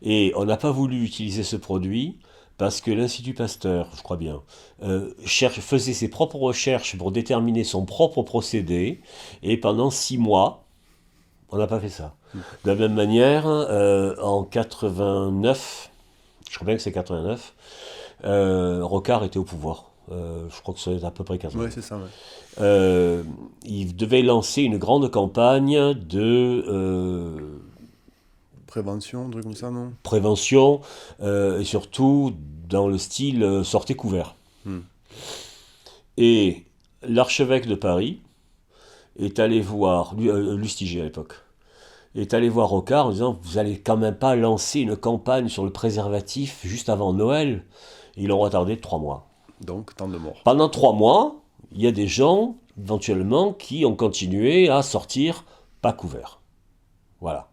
Et on n'a pas voulu utiliser ce produit parce que l'Institut Pasteur, je crois bien, faisait ses propres recherches pour déterminer son propre procédé, et pendant 6 mois, on n'a pas fait ça. De la même manière, en 89, je crois bien que c'est 89, Rocard était au pouvoir. Je crois que c'est à peu près 89. Ouais, c'est ça, ouais. Il devait lancer une grande campagne de Prévention, un truc comme ça, non? prévention, et surtout dans le style sortez couvert. Hmm. Et l'archevêque de Paris est allé voir, Lustiger à l'époque, est allé voir Rocard en disant vous allez quand même pas lancer une campagne sur le préservatif juste avant Noël. Et ils l'ont retardé de 3 mois. Donc, tant de morts. Pendant 3 mois, il y a des gens, éventuellement, qui ont continué à sortir pas couverts. Voilà.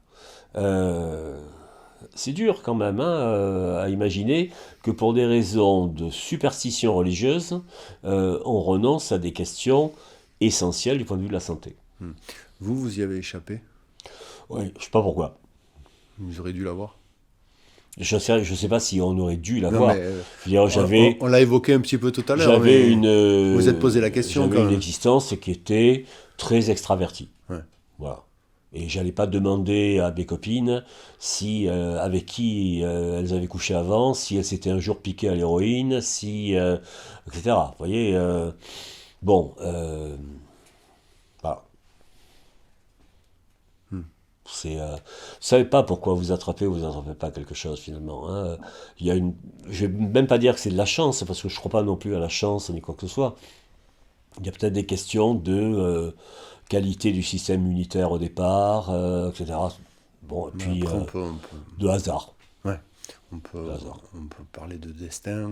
C'est dur quand même à imaginer que pour des raisons de superstition religieuse, on renonce à des questions essentielles du point de vue de la santé. Vous y avez échappé? Oui, je sais pas pourquoi. Vous auriez dû l'avoir. Je sais pas si on aurait dû Non, l'avoir. mais Je veux dire, on l'a évoqué un petit peu tout à l'heure. j'avais mais une, vous êtes posé la question j'avais quand une même. existence qui était très extravertie. Ouais. Voilà. Et j'allais pas demander à mes copines si avec qui elles avaient couché avant, si elles s'étaient un jour piquées à l'héroïne, etc. Vous voyez, bon, voilà. Vous savez pas pourquoi vous attrapez ou vous attrapez pas quelque chose finalement. Hein. Je vais même pas dire que c'est de la chance parce que je crois pas non plus à la chance ni quoi que ce soit. Il y a peut-être des questions de qualité du système immunitaire au départ, etc. Bon, et puis Après, de hasard. ouais, on peut hasard. parler de destin.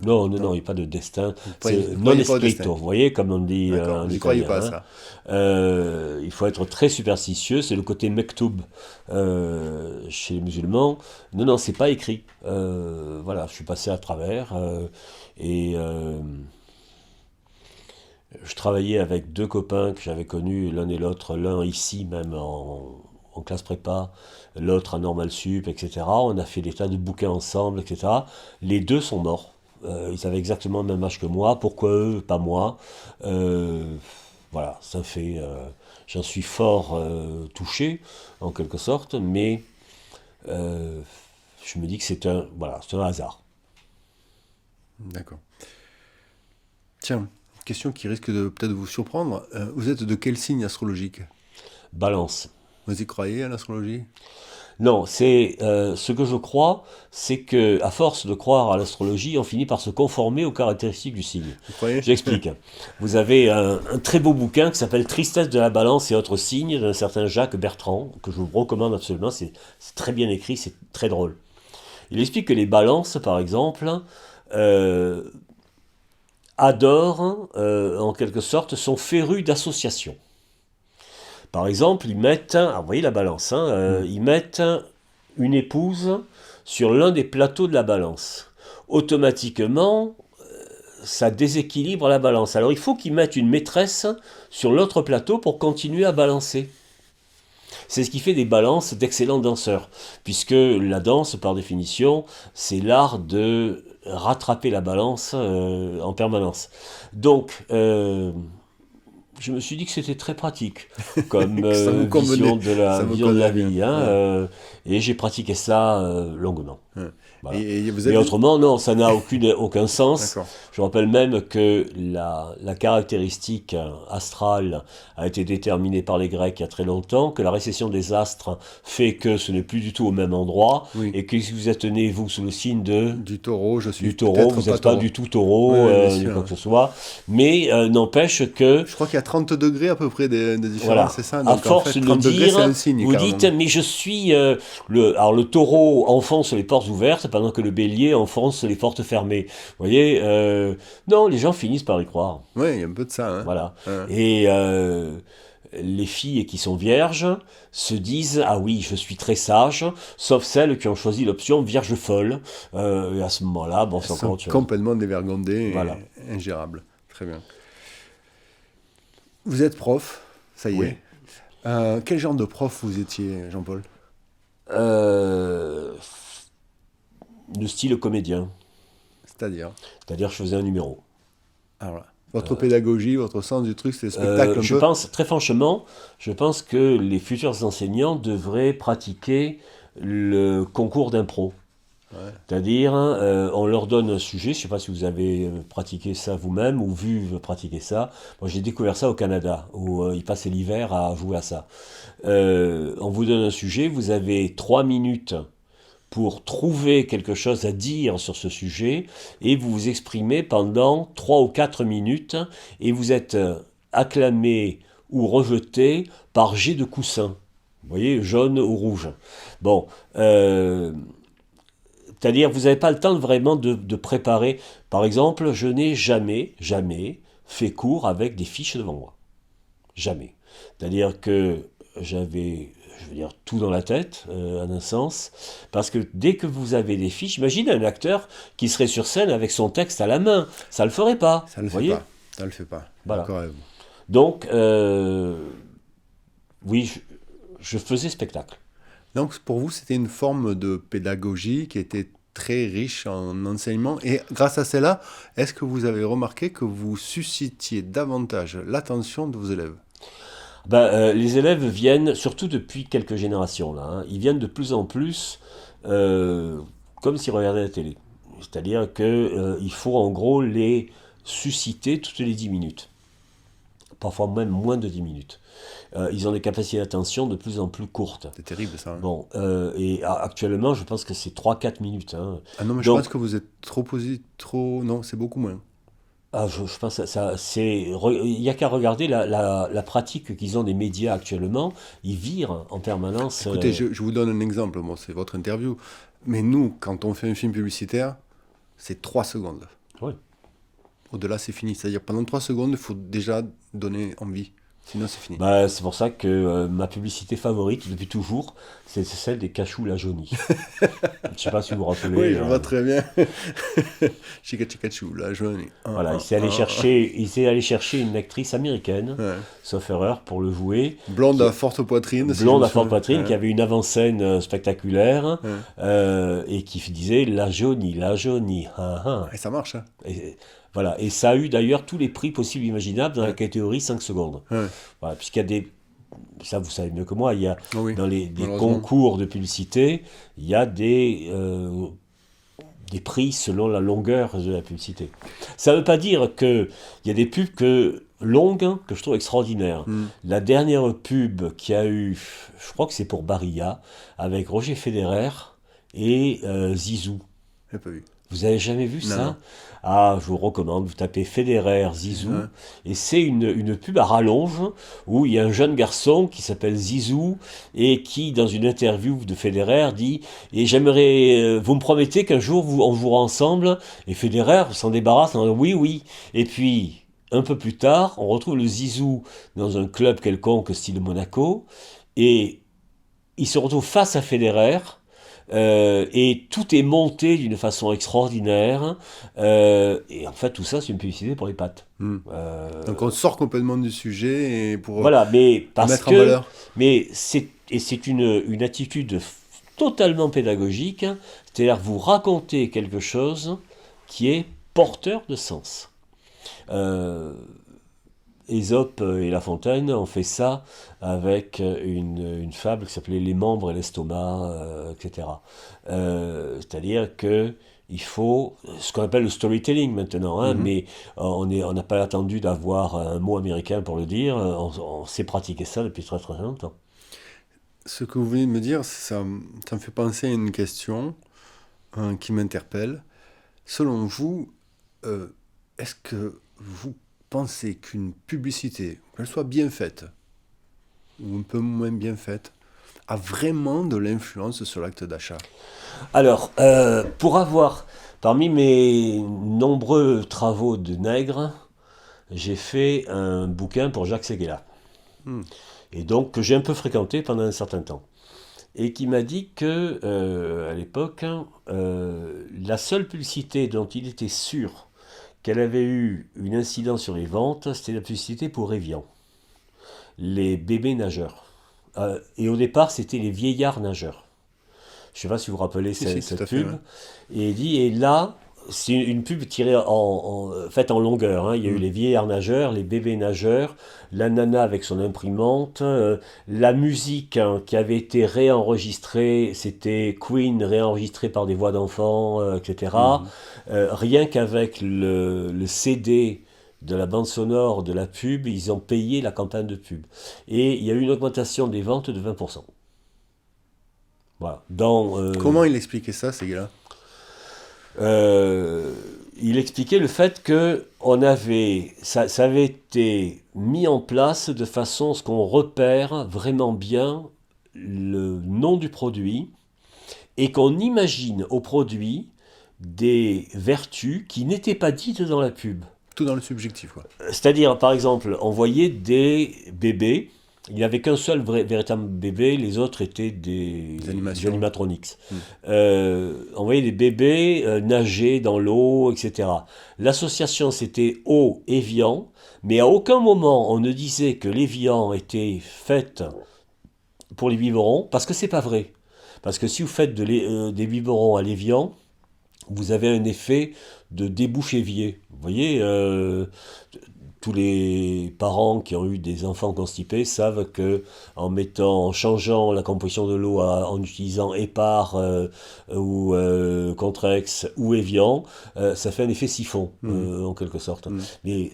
Non, il n'y a pas de destin. croyez- C'est vous non croyez pas au destin. espirito, vous voyez, comme on dit D'accord, en vous n'y croyez italien. pas à Hein. ça. Il faut être très superstitieux, c'est le côté mektoub chez les musulmans. Non, c'est pas écrit. Voilà, je suis passé à travers et je travaillais avec 2 copains que j'avais connus l'un et l'autre, l'un ici même en classe prépa, l'autre à Normal Sup, etc. On a fait des tas de bouquins ensemble, etc. Les 2 sont morts. Ils avaient exactement le même âge que moi. Pourquoi eux, pas moi? Voilà, ça fait. J'en suis fort touché, en quelque sorte, mais je me dis que c'est un hasard. D'accord. Tiens, question qui risque de peut-être vous surprendre. Vous êtes de quel signe astrologique? Balance. Vous y croyez à l'astrologie? Non, c'est ce que je crois, c'est que à force de croire à l'astrologie, on finit par se conformer aux caractéristiques du signe. Vous croyez? J'explique. Vous avez un très beau bouquin qui s'appelle Tristesse de la balance et autres signes d'un certain Jacques Bertrand, que je vous recommande absolument. C'est très bien écrit, c'est très drôle. Il explique que les balances, par exemple, adorent, en quelque sorte, sont férus d'associations. Par exemple, ils mettent, vous voyez la balance, ils mettent une épouse sur l'un des plateaux de la balance. Automatiquement, ça déséquilibre la balance. Alors il faut qu'ils mettent une maîtresse sur l'autre plateau pour continuer à balancer. c'est ce qui fait des balances d'excellents danseurs, puisque la danse, par définition, c'est l'art de rattraper la balance en permanence. Donc, je me suis dit que c'était très pratique comme Ça vous vision convenait. Ça vous vision de la convenait vie, bien. hein, Ouais. et j'ai pratiqué ça longuement. Ouais. Voilà. Et vous Mais êtes... autrement, non, ça n'a aucun sens. D'accord. Je rappelle même que la caractéristique astrale a été déterminée par les Grecs il y a très longtemps, que la récession des astres fait que ce n'est plus du tout au même endroit, Oui. et que si vous êtes né, vous, sous le signe Du taureau, je suis du taureau, peut-être vous pas n'êtes pas taureau. du tout taureau, Ouais, bien ni sûr. quoi que ce soit, mais n'empêche que Je crois qu'il y a 30 degrés à peu près de différence, voilà. c'est ça? À Donc en force fait, de 30 degrés, c'est dire, un signe vous carrément. dites, mais je suis alors le taureau enfonce les portes ouvertes pendant que le bélier enfonce les portes fermées. Vous voyez, non, les gens finissent par y croire. Oui, il y a un peu de ça. Hein. Voilà. Ouais. Et les filles qui sont vierges se disent, ah oui, je suis très sage, sauf celles qui ont choisi l'option vierge folle. Et à ce moment-là, bon, Elles c'est sont encore autre chose. complètement dévergondées Voilà. et ingérables. Très bien. Vous êtes prof, ça y Oui. est. Quel genre de prof vous étiez, Jean-Paul? De style comédien. C'est-à-dire? C'est-à-dire, je faisais un numéro. Alors là, votre pédagogie, votre sens du truc, c'est le spectacle un Je peu? pense, très franchement, je pense que les futurs enseignants devraient pratiquer le concours d'impro. Ouais. C'est-à-dire, on leur donne un sujet, je ne sais pas si vous avez pratiqué ça vous-même ou vu pratiquer ça. Moi, j'ai découvert ça au Canada, où ils passaient l'hiver à jouer à ça. On vous donne un sujet, vous avez 3 minutes pour trouver quelque chose à dire sur ce sujet, et vous vous exprimez pendant 3 ou 4 minutes, et vous êtes acclamé ou rejeté par jet de coussin. Vous voyez, jaune ou rouge. Bon, c'est-à-dire vous n'avez pas le temps vraiment de préparer. Par exemple, je n'ai jamais fait cours avec des fiches devant moi. Jamais. C'est-à-dire que j'avais, je veux dire, tout dans la tête, en un sens, parce que dès que vous avez des fiches, imagine un acteur qui serait sur scène avec son texte à la main, ça le ferait pas. Ça le fait voyez. pas. Ça le fait pas. Voilà. D'accord avec vous. Donc, oui, je faisais spectacle. Donc pour vous, c'était une forme de pédagogie qui était très riche en enseignement. Et grâce à celle-là, est-ce que vous avez remarqué que vous suscitiez davantage l'attention de vos élèves? Les élèves viennent, surtout depuis quelques générations, là, hein, ils viennent de plus en plus comme s'ils regardaient la télé. C'est-à-dire qu'il faut en gros les susciter toutes les 10 minutes. Parfois même moins de 10 minutes. Ils ont des capacités d'attention de plus en plus courtes. C'est terrible ça. Hein. Bon, et actuellement, je pense que c'est 3-4 minutes. Hein. Ah non, mais je Donc, pense que vous êtes trop... Non, c'est beaucoup moins. je pense que il n'y a qu'à regarder la pratique qu'ils ont des médias actuellement. Ils virent en permanence. Écoutez, je vous donne un exemple. Bon, c'est votre interview. Mais nous, quand on fait un film publicitaire, c'est 3 secondes. Oui. Au-delà, c'est fini. C'est-à-dire, pendant 3 secondes, il faut déjà donner envie. Sinon, c'est fini. C'est pour ça que ma publicité favorite depuis toujours, c'est celle des cachous la jaunie. Je ne sais pas si vous vous rappelez. Oui, je vois très bien. Chica chica chou, là, je... Voilà, il s'est allé chercher une actrice américaine, Ouais. sauf erreur, pour le jouer. Blonde à forte poitrine. si Blonde je me à forte souviens. poitrine, Ouais. qui avait une avant-scène spectaculaire, Ouais. et qui disait la jaunie, ah, ah. Et ça marche. Hein. Et, voilà. Et ça a eu d'ailleurs tous les prix possibles et imaginables dans la catégorie 5 secondes. Ouais. Voilà, puisqu'il y a des. Ça, vous savez mieux que moi, il y a Ah oui, dans des malheureusement. concours de publicité, il y a des prix selon la longueur de la publicité. Ça ne veut pas dire qu'il y a des pubs longues que je trouve extraordinaires. La dernière pub qu'il y a eu, je crois que c'est pour Barilla, avec Roger Federer et Zizou. J'ai pas vu. Vous avez jamais vu ça? Non. Ah, je vous recommande, vous tapez Federer, Zizou, Ouais. et c'est une pub à rallonge où il y a un jeune garçon qui s'appelle Zizou et qui, dans une interview de Federer, dit « Et j'aimerais, vous me promettez qu'un jour on jouera ensemble ?» Et Federer s'en débarrasse en disant « Oui, oui. » Et puis, un peu plus tard, on retrouve le Zizou dans un club quelconque style Monaco, et il se retrouve face à Federer, et tout est monté d'une façon extraordinaire. Et en fait, tout ça, c'est une publicité pour les pâtes. Hmm. Euh, Donc on sort complètement du sujet et pour voilà, mais le parce mettre en que, valeur. mais c'est une attitude totalement pédagogique, hein. C'est-à-dire vous racontez quelque chose qui est porteur de sens. Euh, Ésope et La Fontaine ont fait ça avec une fable qui s'appelait Les membres et l'estomac, etc. C'est-à-dire que il faut ce qu'on appelle le storytelling maintenant, hein, Mhm. mais on n'a pas attendu d'avoir un mot américain pour le dire, on sait pratiquer ça depuis très très longtemps. Ce que vous venez de me dire, ça me fait penser à une question qui m'interpelle. Selon vous, euh, est-ce que vous pensez qu'une publicité, qu'elle soit bien faite ou un peu moins bien faite, a vraiment de l'influence sur l'acte d'achat? Alors, pour avoir, parmi mes nombreux travaux de nègre, j'ai fait un bouquin pour Jacques Séguéla. Hmm. Et donc que j'ai un peu fréquenté pendant un certain temps. Et qui m'a dit que, à l'époque, hein, la seule publicité dont il était sûr qu'elle avait eu une incidence sur les ventes, c'était la publicité pour Evian, les bébés nageurs. Et au départ, c'était les vieillards nageurs. Je ne sais pas si vous vous rappelez Si, si, tout cette à fait, pub. ouais. Et il dit, et là, c'est une pub tirée faite en longueur, hein. Il y a eu Hmm. les vieillards nageurs, les bébés nageurs, la nana avec son imprimante, la musique, hein, qui avait été réenregistrée, c'était Queen réenregistrée par des voix d'enfants, etc. Mhm. Rien qu'avec le CD de la bande sonore de la pub, ils ont payé la campagne de pub. Et il y a eu une augmentation des ventes de 20%. Voilà. Comment il expliquait ça, ces gars-là? Euh, il expliquait le fait que ça avait été mis en place de façon à ce qu'on repère vraiment bien le nom du produit et qu'on imagine au produit des vertus qui n'étaient pas dites dans la pub. Tout dans le subjectif, quoi. C'est-à-dire, par exemple, on voyait des bébés. Il n'y avait qu'un seul véritable bébé, les autres étaient Des des animations. animatronics. Hmm. On voyait des bébés nager dans l'eau, etc. L'association, c'était eau et viande, mais à aucun moment on ne disait que les viandes étaient faites pour les biberons, parce que c'est pas vrai. Parce que si vous faites des biberons à l'évian, vous avez un effet de débouche évier. Vous voyez, tous les parents qui ont eu des enfants constipés savent que en changeant la composition de l'eau en utilisant Épar ou Contrex ou Evian, ça fait un effet siphon Hmm. en quelque sorte. Hmm. Mais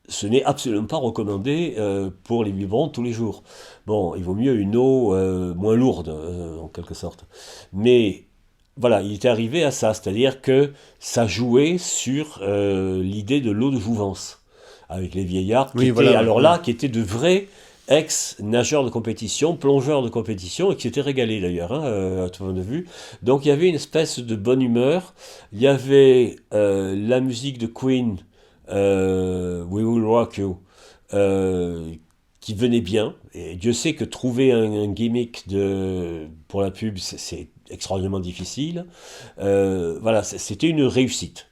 ce n'est absolument pas recommandé pour les biberons tous les jours. Bon, il vaut mieux une eau moins lourde en quelque sorte. Mais voilà, il était arrivé à ça, c'est-à-dire que ça jouait sur l'idée de l'eau de jouvence, avec les vieillards qui Oui, étaient, voilà, ouais. alors Hmm. là, qui étaient de vrais ex-nageurs de compétition, plongeurs de compétition, et qui s'étaient régalés d'ailleurs, hein, à tout point de vue. Donc il y avait une espèce de bonne humeur, il y avait la musique de Queen, We Will Rock You, euh, qui venait bien. Et Dieu sait que trouver un gimmick pour la pub, c'est extraordinairement difficile. Voilà, c'était une réussite.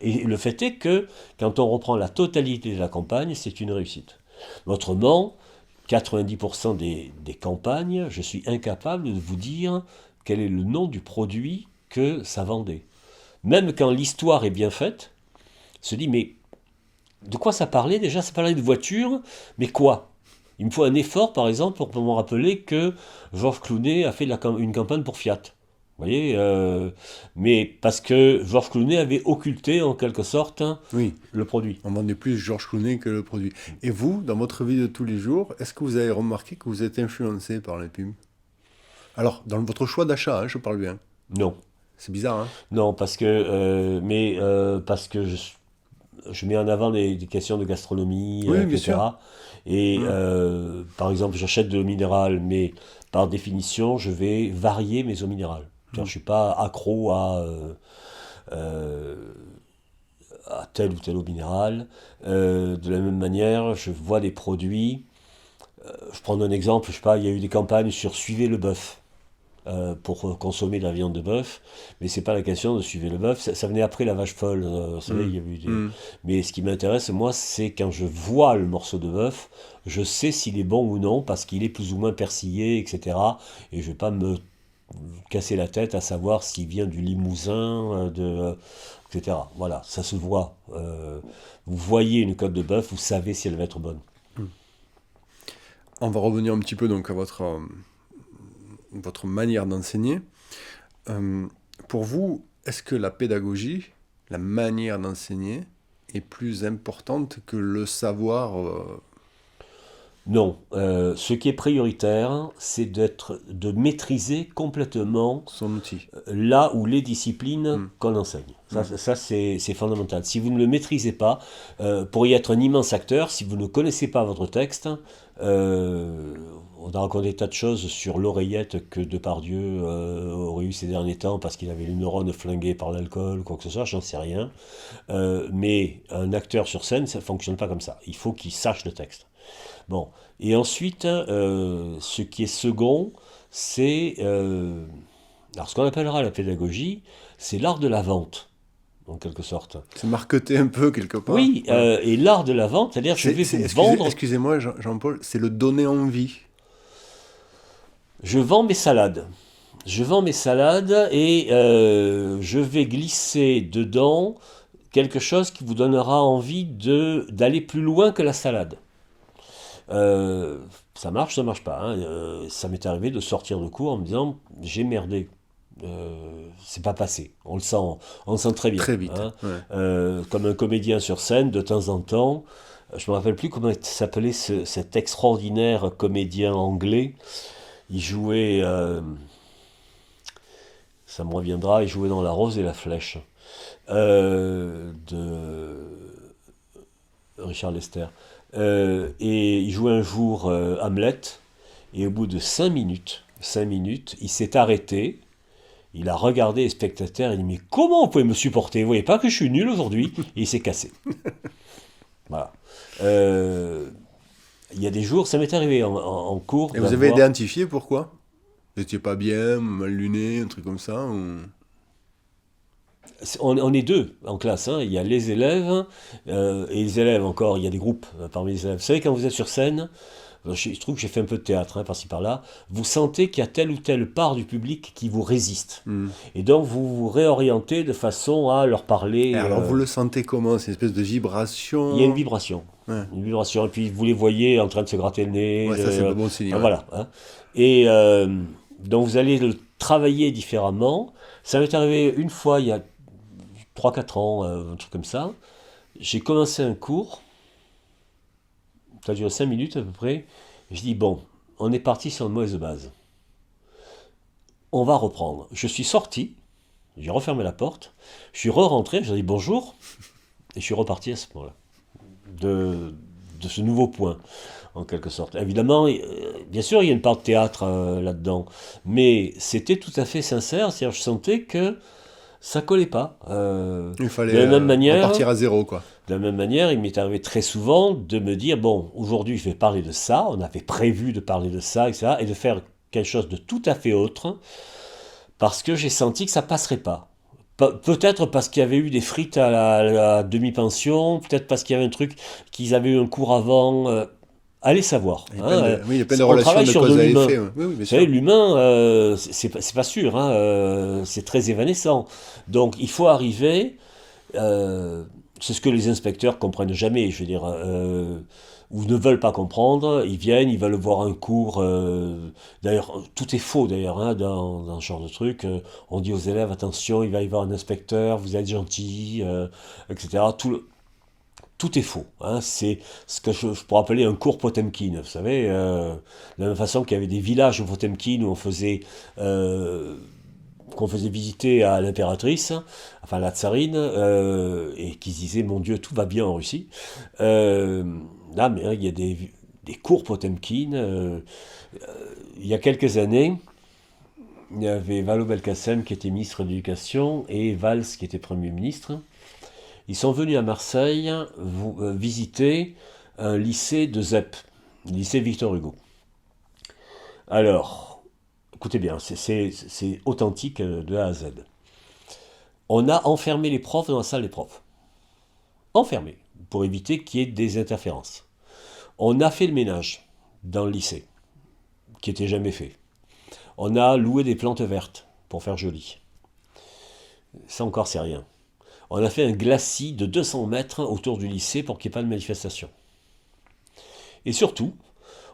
Et le fait est que, quand on reprend la totalité de la campagne, c'est une réussite. Autrement, 90% des campagnes, je suis incapable de vous dire quel est le nom du produit que ça vendait. Même quand l'histoire est bien faite, on se dit, mais de quoi ça parlait déjà? Ça parlait de voiture, mais quoi? Il me faut un effort, par exemple, pour me rappeler que Georges Clooney a fait une campagne pour Fiat. Vous voyez, mais parce que Georges Clooney avait occulté en quelque sorte, hein, Oui, le produit. on vendait plus Georges Clooney que le produit. Et vous, dans votre vie de tous les jours, est-ce que vous avez remarqué que vous êtes influencé par les pubs? Alors, dans votre choix d'achat, hein, je parle bien. Non, C'est bizarre, hein? non, parce que je mets en avant des questions de gastronomie, Oui, bien sûr. etc. Et Hmm. par exemple, j'achète de l'eau minérale, mais par définition, je vais varier mes eaux minérales. C'est-à-dire, Hmm. je ne suis pas accro euh, à telle ou telle eau minérale. De la même manière, je vois des produits. Je prends un exemple, je sais pas, il y a eu des campagnes sur suivez le bœuf. pour consommer de la viande de bœuf, mais c'est pas la question de suivre le bœuf, ça venait après la vache folle, vous savez, il y a eu des... Mais ce qui m'intéresse, moi, c'est quand je vois le morceau de bœuf, je sais s'il est bon ou non, parce qu'il est plus ou moins persillé, etc. Et je vais pas me casser la tête à savoir s'il vient du Limousin, etc. Voilà, ça se voit. Vous voyez une côte de bœuf, vous savez si elle va être bonne. On va revenir un petit peu donc à votre manière d'enseigner. Pour vous, est-ce que la pédagogie, la manière d'enseigner, est plus importante que le savoir Non, ce qui est prioritaire, c'est de maîtriser complètement son outil? là où les disciplines qu'on enseigne. Ça c'est fondamental. Si vous ne le maîtrisez pas, pour y être un immense acteur, si vous ne connaissez pas votre texte, on a raconté des tas de choses sur l'oreillette que Depardieu aurait eu ces derniers temps parce qu'il avait les neurones flingués par l'alcool, quoi que ce soit, j'en sais rien. Mais un acteur sur scène, ça ne fonctionne pas comme ça. Il faut qu'il sache le texte. Bon, et ensuite, ce qui est second, c'est, alors ce qu'on appellera la pédagogie, c'est l'art de la vente, en quelque sorte. C'est marketé un peu quelque part. Oui, Ouais. et l'art de la vente, c'est-à-dire je vais vous vendre... Excusez-moi Jean-Paul, c'est le donner envie. Je vends mes salades. Je vends mes salades et je vais glisser dedans quelque chose qui vous donnera envie d'aller plus loin que la salade. Ça marche pas. Hein. Ça m'est arrivé de sortir de cours en me disant j'ai merdé. C'est pas passé. On le sent très bien. Très vite. Hein. Ouais. Comme un comédien sur scène, de temps en temps, je me rappelle plus comment s'appelait cet extraordinaire comédien anglais. Il jouait, ça me reviendra, il jouait dans La Rose et la Flèche de Richard Lester. Et il jouait un jour Hamlet, et au bout de 5 minutes, il s'est arrêté, il a regardé les spectateurs, il dit mais comment vous pouvez me supporter? Vous voyez pas que je suis nul aujourd'hui? Et il s'est cassé. Voilà. Il y a des jours, ça m'est arrivé en cours. Et vous avez identifié pourquoi? Vous n'étiez pas bien, mal luné, un truc comme ça ou... On est deux en classe, hein. Il y a les élèves, et les élèves encore, il y a des groupes parmi les élèves. Vous savez, quand vous êtes sur scène, je trouve que j'ai fait un peu de théâtre, hein, par-ci par-là, vous sentez qu'il y a telle ou telle part du public qui vous résiste. Et donc vous vous réorientez de façon à leur parler. Et alors vous le sentez comment? C'est une espèce de vibration? Il y a une vibration. Ouais. Une vibration, et puis vous les voyez en train de se gratter le nez. Ouais, ça c'est pas bon signe. Ouais. Voilà. Hein. Et donc vous allez le travailler différemment. Ça m'est arrivé une fois, il y a 3-4 ans, un truc comme ça. J'ai commencé un cours, ça a duré 5 minutes à peu près. Je dis, bon, on est parti sur une mauvaise base. On va reprendre. Je suis sorti, j'ai refermé la porte, je suis re-rentré, j'ai dit bonjour, et je suis reparti à ce moment-là, de ce nouveau point, en quelque sorte. Évidemment, bien sûr, il y a une part de théâtre là-dedans, mais c'était tout à fait sincère, c'est-à-dire je sentais que ça collait pas. Il fallait de la même manière, repartir à zéro, quoi. De la même manière, il m'est arrivé très souvent de me dire, bon, aujourd'hui je vais parler de ça, on avait prévu de parler de ça, etc., et de faire quelque chose de tout à fait autre, parce que j'ai senti que ça passerait pas. Peut-être parce qu'il y avait eu des frites à la demi-pension, peut-être parce qu'il y avait un truc, qu'ils avaient eu un cours avant... allez savoir. Il y a plein de on relations travaille de sur cause de à l'humain. effet. Oui, bien Vous sûr. savez, l'humain, c'est pas sûr, hein, c'est très évanescent. Donc il faut arriver, c'est ce que les inspecteurs comprennent jamais, je veux dire, ou ne veulent pas comprendre, ils viennent, ils veulent voir un cours, d'ailleurs, tout est faux d'ailleurs, hein, dans ce genre de truc, on dit aux élèves, attention, il va y avoir un inspecteur, vous êtes gentils, etc. Tout est faux. Hein. C'est ce que je pourrais appeler un cours Potemkin. Vous savez, de la même façon qu'il y avait des villages au Potemkin où qu'on faisait visiter à l'impératrice, enfin la tsarine, et qui se disait mon Dieu, tout va bien en Russie. Là, mais il y a des cours Potemkin. Il y a quelques années, il y avait Vallaud-Belkacem qui était ministre de l'Éducation et Valls qui était Premier ministre. Ils sont venus à Marseille visiter un lycée de ZEP, le lycée Victor Hugo. Alors, écoutez bien, c'est authentique de A à Z. On a enfermé les profs dans la salle des profs. Enfermé, pour éviter qu'il y ait des interférences. On a fait le ménage dans le lycée, qui n'était jamais fait. On a loué des plantes vertes pour faire joli. Ça encore, c'est rien. On a fait un glacis de 200 mètres autour du lycée pour qu'il n'y ait pas de manifestation. Et surtout,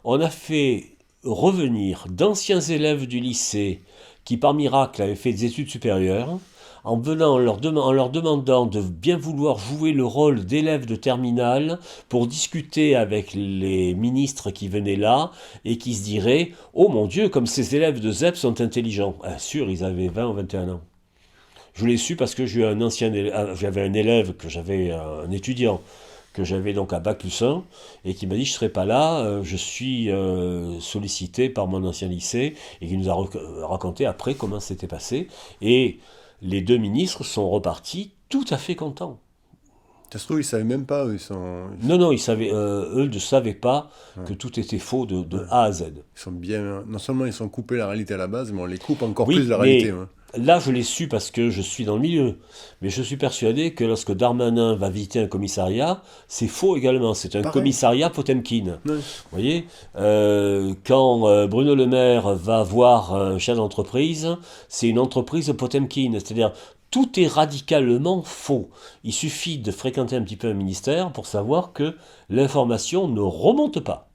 on a fait revenir d'anciens élèves du lycée qui, par miracle, avaient fait des études supérieures, en leur demandant de bien vouloir jouer le rôle d'élèves de terminale pour discuter avec les ministres qui venaient là et qui se diraient « Oh mon Dieu, comme ces élèves de ZEP sont intelligents !» Bien sûr, ils avaient 20 ou 21 ans. Je l'ai su parce que j'avais un élève, un étudiant, que j'avais donc à Bac+1, et qui m'a dit « Je ne serai pas là, je suis sollicité par mon ancien lycée », et qui nous a raconté après comment c'était passé. Et les deux ministres sont repartis tout à fait contents. Ça se trouve, ils ne savaient même pas. Non, eux ne savaient pas que tout était faux de A à Z. Ils sont bien. Non seulement ils sont coupés la réalité à la base, mais on les coupe encore Oui, plus de la mais réalité. Ouais. là, je l'ai su parce que je suis dans le milieu. Mais je suis persuadé que lorsque Darmanin va visiter un commissariat, c'est faux également. C'est un Pareil. commissariat Potemkin. Ouais. Vous voyez, quand Bruno Le Maire va voir un chef d'entreprise, c'est une entreprise Potemkin. C'est-à-dire, tout est radicalement faux. Il suffit de fréquenter un petit peu un ministère pour savoir que l'information ne remonte pas.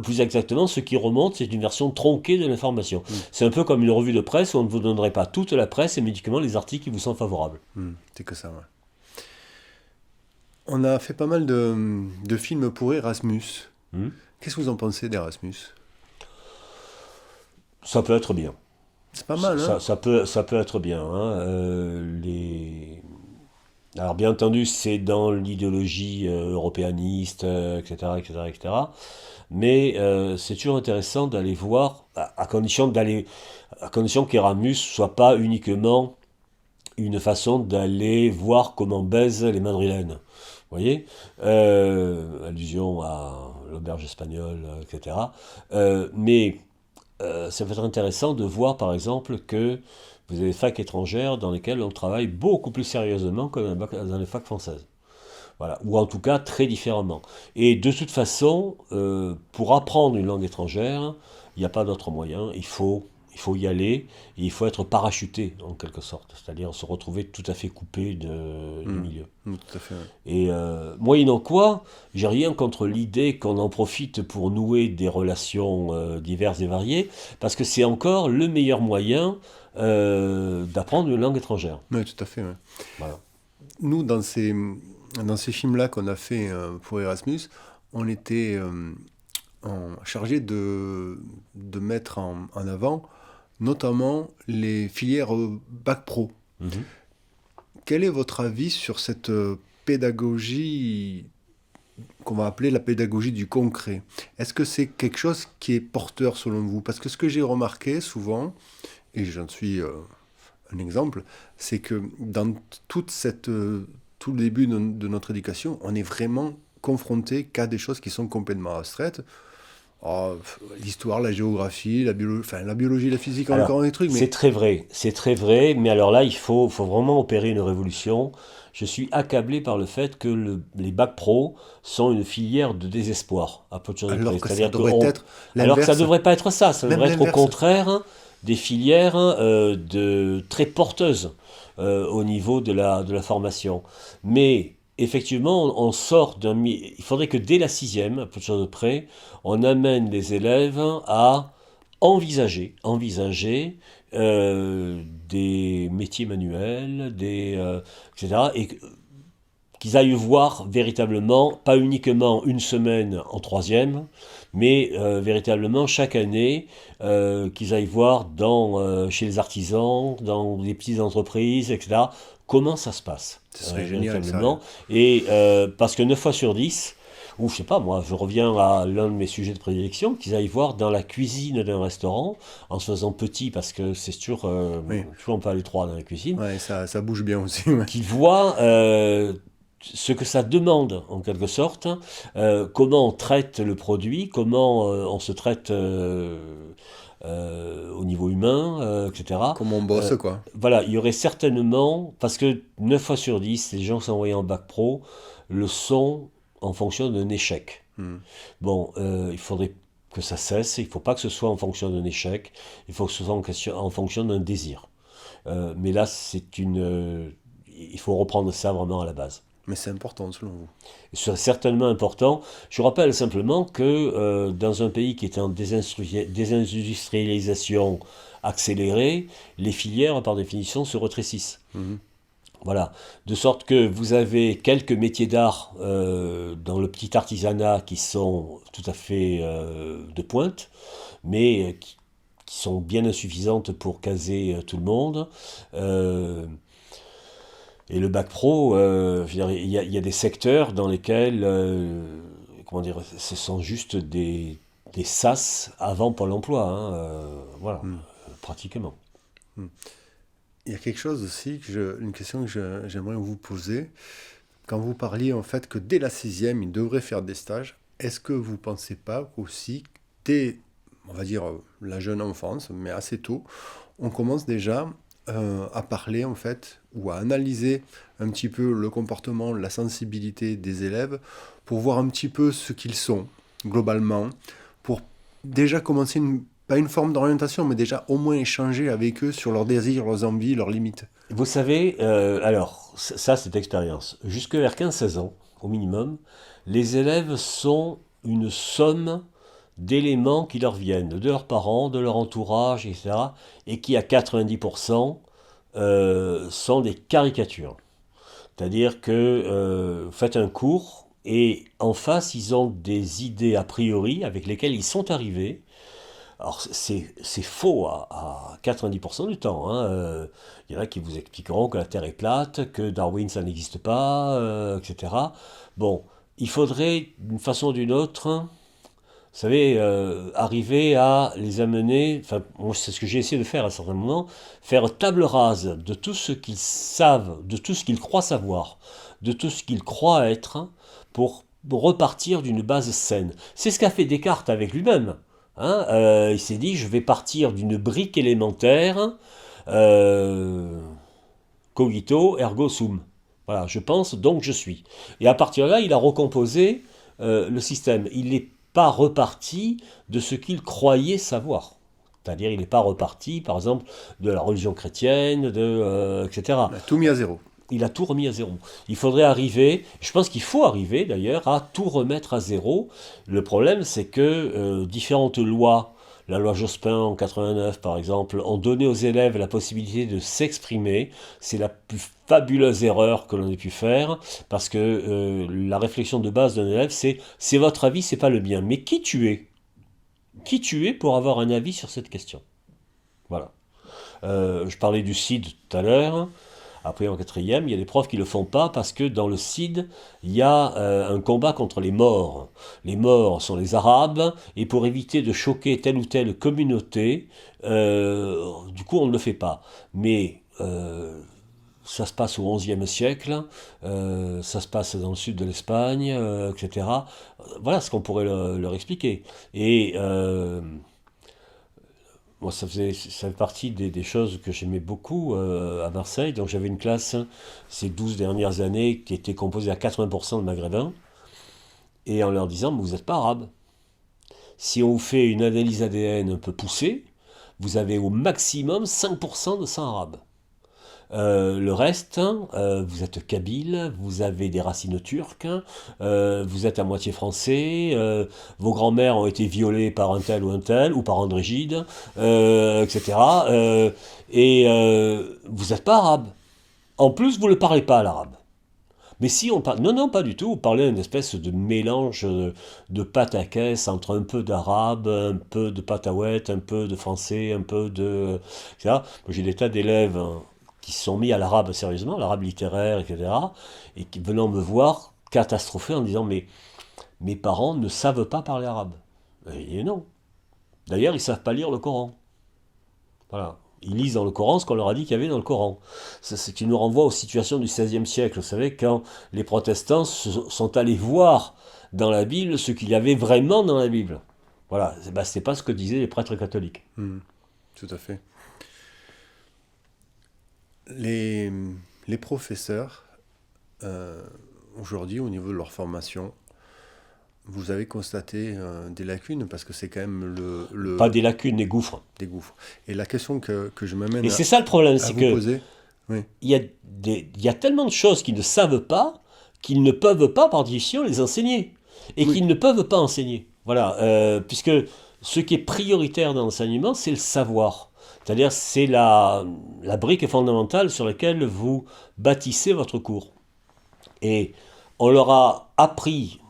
Plus exactement, ce qui remonte, c'est une version tronquée de l'information. C'est un peu comme une revue de presse où on ne vous donnerait pas toute la presse et médicalement les articles qui vous sont favorables. C'est que ça, ouais. On a fait pas mal de films pour Erasmus. Qu'est-ce que vous en pensez d'Erasmus? Ça peut être bien. C'est pas mal, hein? Ça peut être bien. Hein. Alors bien entendu, c'est dans l'idéologie européaniste, etc., etc., etc. Mais c'est toujours intéressant d'aller voir, à condition qu'Erasmus soit pas uniquement une façon d'aller voir comment baisent les madrilènes. Vous voyez, allusion à l'auberge espagnole, etc. Mais ça peut être intéressant de voir, par exemple, que vous avez des facs étrangères dans lesquelles on travaille beaucoup plus sérieusement que dans les facs françaises. Voilà. Ou en tout cas très différemment. Et de toute façon, pour apprendre une langue étrangère, il n'y a pas d'autre moyen. Il faut y aller et il faut être parachuté en quelque sorte. C'est-à-dire se retrouver tout à fait coupé du milieu. Tout à fait, ouais. Et moyennant quoi, j'ai rien contre l'idée qu'on en profite pour nouer des relations diverses et variées, parce que c'est encore le meilleur moyen d'apprendre une langue étrangère. Oui, tout à fait, ouais. Voilà. Nous, dans ces films-là qu'on a fait pour Erasmus, on était chargé de mettre en avant notamment les filières Bac Pro. Quel est votre avis sur cette pédagogie qu'on va appeler la pédagogie du concret? Est-ce que c'est quelque chose qui est porteur selon vous? Parce que ce que j'ai remarqué souvent, et j'en suis un exemple, c'est que dans tout le début de notre éducation, on est vraiment confronté qu'à des choses qui sont complètement abstraites. Oh, l'histoire, la géographie, la biologie, la physique, Alors, encore des trucs. Mais c'est très vrai, mais alors là, il faut vraiment opérer une révolution. Je suis accablé par le fait que les bacs pro sont une filière de désespoir, à peu de choses alors près. que C'est-à-dire ça devrait être alors que ça l'inverse. devrait pas être ça, ça Même devrait être au l'inverse. contraire des filières très porteuses au niveau de la formation. Mais effectivement, on sort il faudrait que dès la sixième, à peu de choses près, on amène les élèves à envisager des métiers manuels, etc. Et qu'ils aillent voir véritablement, pas uniquement une semaine en troisième, mais véritablement chaque année, qu'ils aillent voir chez les artisans, dans les petites entreprises, etc., comment ça se passe. Ce serait génial, Véritablement. Et parce que 9 fois sur 10, ou je sais pas, moi, je reviens à l'un de mes sujets de prédilection, qu'ils aillent voir dans la cuisine d'un restaurant, en se faisant petit, parce que c'est sûr, Oui. toujours on peut aller trois dans la cuisine, Ouais, ça bouge bien aussi. Ouais. qu'ils voient ce que ça demande, en quelque sorte, comment on traite le produit, comment on se traite au niveau humain, etc. Comme on bosse, Euh, quoi. voilà, il y aurait certainement, parce que 9 fois sur 10, les gens qui sont envoyés en bac pro le sont en fonction d'un échec. Hmm. Bon, il faudrait que ça cesse, il ne faut pas que ce soit en fonction d'un échec, il faut que ce soit en fonction d'un désir. Mais là, il faut reprendre ça vraiment à la base. Mais c'est important, selon vous. C'est certainement important. Je rappelle simplement que dans un pays qui est en désindustrialisation accélérée, les filières, par définition, se rétrécissent. Mhm. Voilà. De sorte que vous avez quelques métiers d'art dans le petit artisanat qui sont tout à fait de pointe, mais qui sont bien insuffisantes pour caser tout le monde. Euh, et le bac pro, je veux dire, il y a des secteurs dans lesquels, comment dire, ce sont juste des SAS avant Pôle emploi, hein, voilà, Hmm. pratiquement. Hmm. Il y a quelque chose aussi, une question que j'aimerais vous poser. Quand vous parliez en fait que dès la sixième, ils devraient faire des stages, est-ce que vous ne pensez pas qu'aussi, dès, on va dire, la jeune enfance, mais assez tôt, on commence déjà à parler en fait, ou à analyser un petit peu le comportement, la sensibilité des élèves, pour voir un petit peu ce qu'ils sont, globalement, pour déjà commencer pas une forme d'orientation, mais déjà au moins échanger avec eux sur leurs désirs, leurs envies, leurs limites. Vous savez, alors, ça c'est expérience. Jusque vers 15-16 ans, au minimum, les élèves sont une somme d'éléments qui leur viennent de leurs parents, de leur entourage, etc., et qui à 90% sont des caricatures. C'est-à-dire que vous faites un cours et en face, ils ont des idées a priori avec lesquelles ils sont arrivés. Alors c'est faux à 90% du temps, hein. Il y en a qui vous expliqueront que la Terre est plate, que Darwin ça n'existe pas, etc. Bon, il faudrait d'une façon ou d'une autre, vous savez, arriver à les amener, enfin, moi c'est ce que j'ai essayé de faire à un certain moment, faire table rase de tout ce qu'ils savent, de tout ce qu'ils croient savoir, de tout ce qu'ils croient être, pour repartir d'une base saine. C'est ce qu'a fait Descartes avec lui-même. Hein. Il s'est dit, je vais partir d'une brique élémentaire, euh, cogito ergo sum. Voilà, je pense, donc je suis. Et à partir de là, il a recomposé le système. Il n'est pas reparti de ce qu'il croyait savoir. C'est-à-dire, il n'est pas reparti, par exemple, de la religion chrétienne, etc. On a tout mis à zéro. Il a tout remis à zéro. Il faudrait arriver, je pense qu'il faut arriver d'ailleurs, à tout remettre à zéro. Le problème, c'est que différentes lois, la loi Jospin en 89 par exemple, ont donné aux élèves la possibilité de s'exprimer. C'est la plus fabuleuse erreur que l'on ait pu faire, parce que la réflexion de base d'un élève, c'est votre avis, c'est pas le mien. Mais qui tu es? Qui tu es pour avoir un avis sur cette question? Voilà. Je parlais du CID tout à l'heure. Après, en quatrième, il y a des profs qui ne le font pas parce que dans le CID, il y a un combat contre les morts. Les morts sont les Arabes, et pour éviter de choquer telle ou telle communauté, du coup, on ne le fait pas. Mais ça se passe au XIe siècle, ça se passe dans le sud de l'Espagne, etc. Voilà ce qu'on pourrait leur expliquer. Et moi, ça fait partie des choses que j'aimais beaucoup à Marseille. Donc j'avais une classe ces 12 dernières années qui était composée à 80% de maghrébins, et en leur disant, mais vous n'êtes pas arabe. Si on vous fait une analyse ADN un peu poussée, vous avez au maximum 5% de sang arabe. Le reste, vous êtes kabyle, vous avez des racines turques, vous êtes à moitié français, vos grands-mères ont été violées par un tel, ou par André Gide, etc. Et vous n'êtes pas arabe. En plus, vous ne parlez pas l'arabe. Mais si on parle... Non, non, pas du tout. Vous parlez d'une espèce de mélange de pataquès entre un peu d'arabe, un peu de pataouette, un peu de français, un peu de... etc. Moi, j'ai des tas d'élèves hein, qui se sont mis à l'arabe sérieusement, l'arabe littéraire, etc. Et qui venant me voir catastrophés en disant, mais mes parents ne savent pas parler arabe. Et non. D'ailleurs, ils ne savent pas lire le Coran. Voilà. Ils lisent dans le Coran ce qu'on leur a dit qu'il y avait dans le Coran. C'est ce qui nous renvoie aux situations du XVIe siècle. Vous savez, quand les protestants sont allés voir dans la Bible ce qu'il y avait vraiment dans la Bible. Voilà, c'est pas ce que disaient les prêtres catholiques. Tout à fait. Les, les professeurs, aujourd'hui, au niveau de leur formation, vous avez constaté des lacunes parce que c'est quand même Pas des lacunes, des gouffres. des gouffres. Et la question que je m'amène Et c'est ça le problème, à c'est vous que poser, oui, il y a tellement de choses qu'ils ne savent pas qu'ils ne peuvent pas, par définition, les enseigner. Et oui, qu'ils ne peuvent pas enseigner. Voilà, puisque ce qui est prioritaire dans l'enseignement, c'est le savoir. C'est-à-dire, c'est la brique fondamentale sur laquelle vous bâtissez votre cours. Et on leur a appris,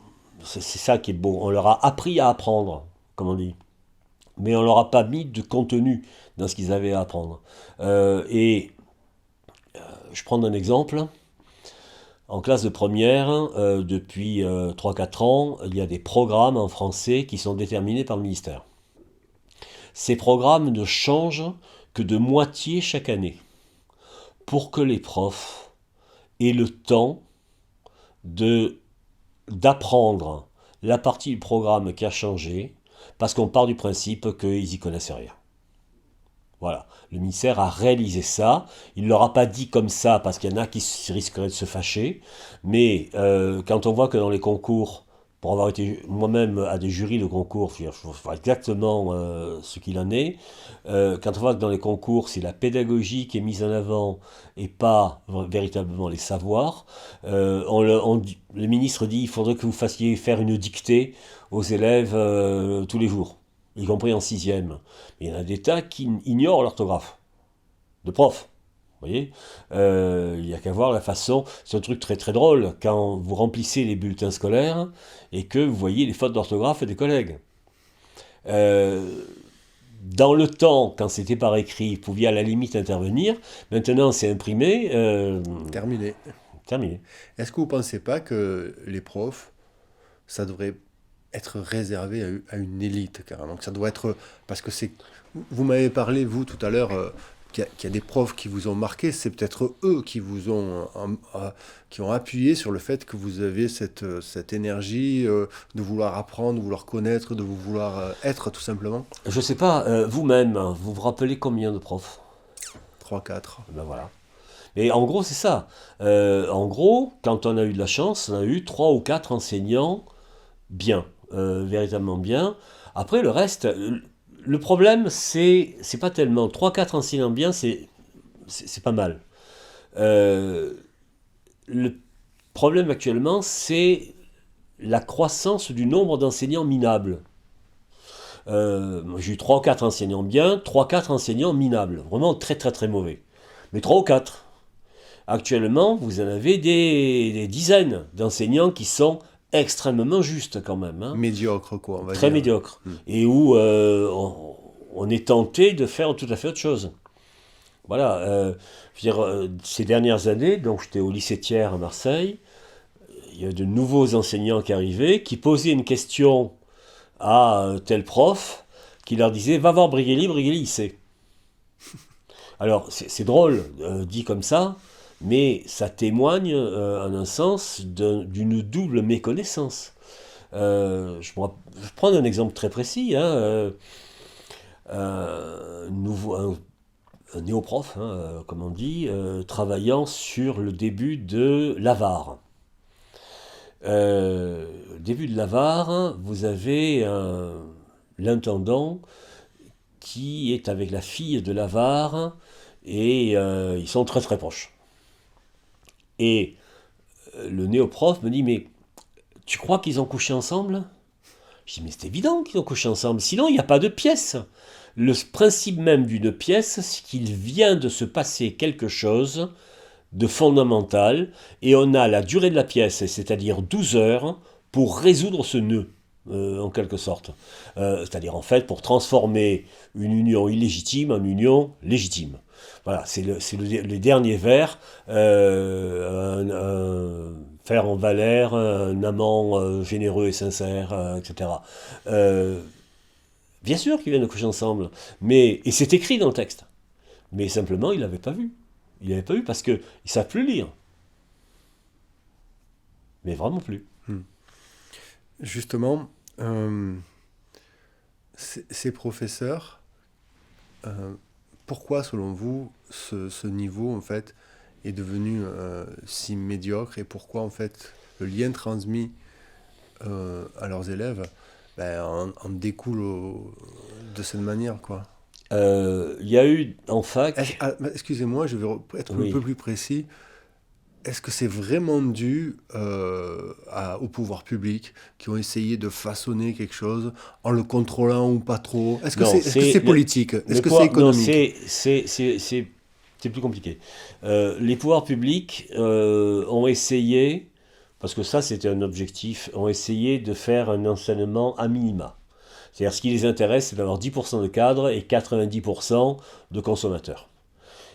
c'est ça qui est beau, on leur a appris à apprendre, comme on dit. Mais on leur a pas mis de contenu dans ce qu'ils avaient à apprendre. Et je prends un exemple. En classe de première, depuis 3-4 ans, il y a des programmes en français qui sont déterminés par le ministère. Ces programmes ne changent que de moitié chaque année pour que les profs aient le temps de d'apprendre la partie du programme qui a changé, parce qu'on part du principe qu'ils n'y connaissent rien. Voilà, le ministère a réalisé ça. Il ne leur a pas dit comme ça parce qu'il y en a qui risqueraient de se fâcher. Mais quand on voit que dans les concours, pour avoir été moi-même à des jurys de concours, je vois exactement ce qu'il en est. Quand on voit que dans les concours, c'est la pédagogie qui est mise en avant et pas véritablement les savoirs, le ministre dit il faudrait que vous fassiez faire une dictée aux élèves tous les jours, y compris en sixième. Il y en a des tas qui ignorent l'orthographe de prof. Vous voyez, il n'y a qu'à voir la façon. C'est un truc très très drôle quand vous remplissez les bulletins scolaires et que vous voyez les fautes d'orthographe des collègues. Euh, dans le temps, quand c'était par écrit, vous pouviez à la limite intervenir. Maintenant, c'est imprimé. terminé. Terminé. Est-ce que vous ne pensez pas que les profs, ça devrait être réservé à une élite carrément, que ça doit être parce que c'est vous m'avez parlé vous tout à l'heure qu'il y a des profs qui vous ont marqué, c'est peut-être eux qui vous ont qui ont appuyé sur le fait que vous avez cette énergie de vouloir apprendre, de vouloir connaître, de vouloir être tout simplement. Je sais pas, vous-même, vous vous rappelez combien de profs? 3 4. Ben voilà. Et en gros, c'est ça. En gros, quand on a eu de la chance, on a eu 3 ou 4 enseignants bien, véritablement bien. Après, le reste, le problème, c'est pas tellement 3-4 enseignants bien, c'est pas mal. Euh, le problème actuellement, c'est la croissance du nombre d'enseignants minables. J'ai eu 3 ou 4 enseignants bien, 3-4 enseignants minables, vraiment très très très mauvais. Mais 3 ou 4. Actuellement, vous en avez des dizaines d'enseignants qui sont extrêmement justes quand même, hein. Médiocre quoi, on va Très dire. médiocre, et où on est tenté de faire tout à fait autre chose. Voilà, je veux dire, ces dernières années, donc j'étais au lycée Thiers à Marseille, il y a de nouveaux enseignants qui arrivaient, qui posaient une question à tel prof, qui leur disait va voir Brigelli, Brigelli il sait. Alors c'est drôle, dit comme ça, mais ça témoigne, en un sens, d'une double méconnaissance. Je prends un exemple très précis, hein, un néoprof, hein, comme on dit, travaillant sur le début de l'avare. Début de l'avare, vous avez l'intendant qui est avec la fille de l'avare et ils sont très très proches. Et le néoprof me dit mais tu crois qu'ils ont couché ensemble? Je dis mais c'est évident qu'ils ont couché ensemble, sinon il n'y a pas de pièce. Le principe même d'une pièce, c'est qu'il vient de se passer quelque chose de fondamental, et on a la durée de la pièce, c'est-à-dire 12 heures, pour résoudre ce nœud, en quelque sorte. C'est-à-dire en fait pour transformer une union illégitime en union légitime. Voilà, c'est les derniers vers, faire en Valère, un amant généreux et sincère, etc. Bien sûr qu'ils viennent de coucher ensemble, et c'est écrit dans le texte. Mais simplement, il l'avait pas vu. Il l'avait pas vu parce qu'ils ne savent plus lire. Mais vraiment plus. Justement, ces professeurs, euh, pourquoi, selon vous, ce niveau, en fait, est devenu si médiocre et pourquoi, en fait, le lien transmis à leurs élèves en découle de cette manière, quoi. Il y a eu en fac, Excusez-moi, je vais être un peu oui, plus précis. Est-ce que c'est vraiment dû au pouvoir public qui ont essayé de façonner quelque chose en le contrôlant ou pas trop? non, Est-ce que c'est politique? Est-ce que c'est non, économique? c'est plus compliqué. Les pouvoirs publics ont essayé, parce que ça c'était un objectif, ont essayé de faire un enseignement à minima. C'est-à-dire ce qui les intéresse, c'est d'avoir 10% de cadres et 90% de consommateurs.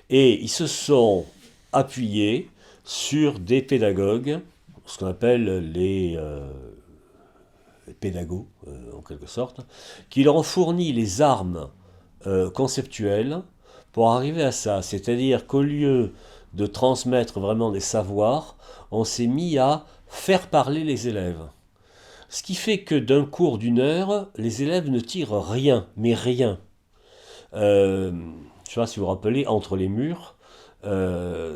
Et ils se sont appuyés sur des pédagogues, ce qu'on appelle les pédagogues en quelque sorte, qui leur ont fourni les armes conceptuelles pour arriver à ça. C'est-à-dire qu'au lieu de transmettre vraiment des savoirs, on s'est mis à faire parler les élèves. Ce qui fait que d'un cours d'1 heure, les élèves ne tirent rien, mais rien. Je ne sais pas si vous vous rappelez, Entre les murs,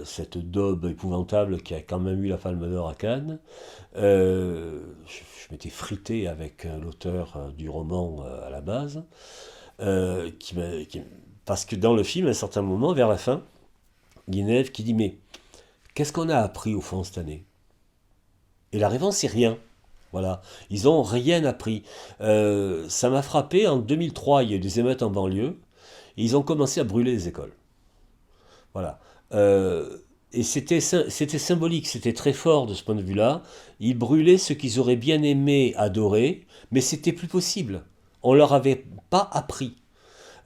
cette daube épouvantable qui a quand même eu la Palme d'Or à Cannes, je m'étais frité avec l'auteur du roman à la base, parce que dans le film, à un certain moment, vers la fin, il y a une élève qui dit mais qu'est-ce qu'on a appris au fond cette année? Et la réponse c'est rien. Voilà, ils n'ont rien appris. Ça m'a frappé, en 2003, il y a eu des émeutes en banlieue, et ils ont commencé à brûler les écoles. Voilà. Euh, et c'était symbolique, c'était très fort de ce point de vue-là. Ils brûlaient ce qu'ils auraient bien aimé adorer, mais c'était plus possible. On leur avait pas appris.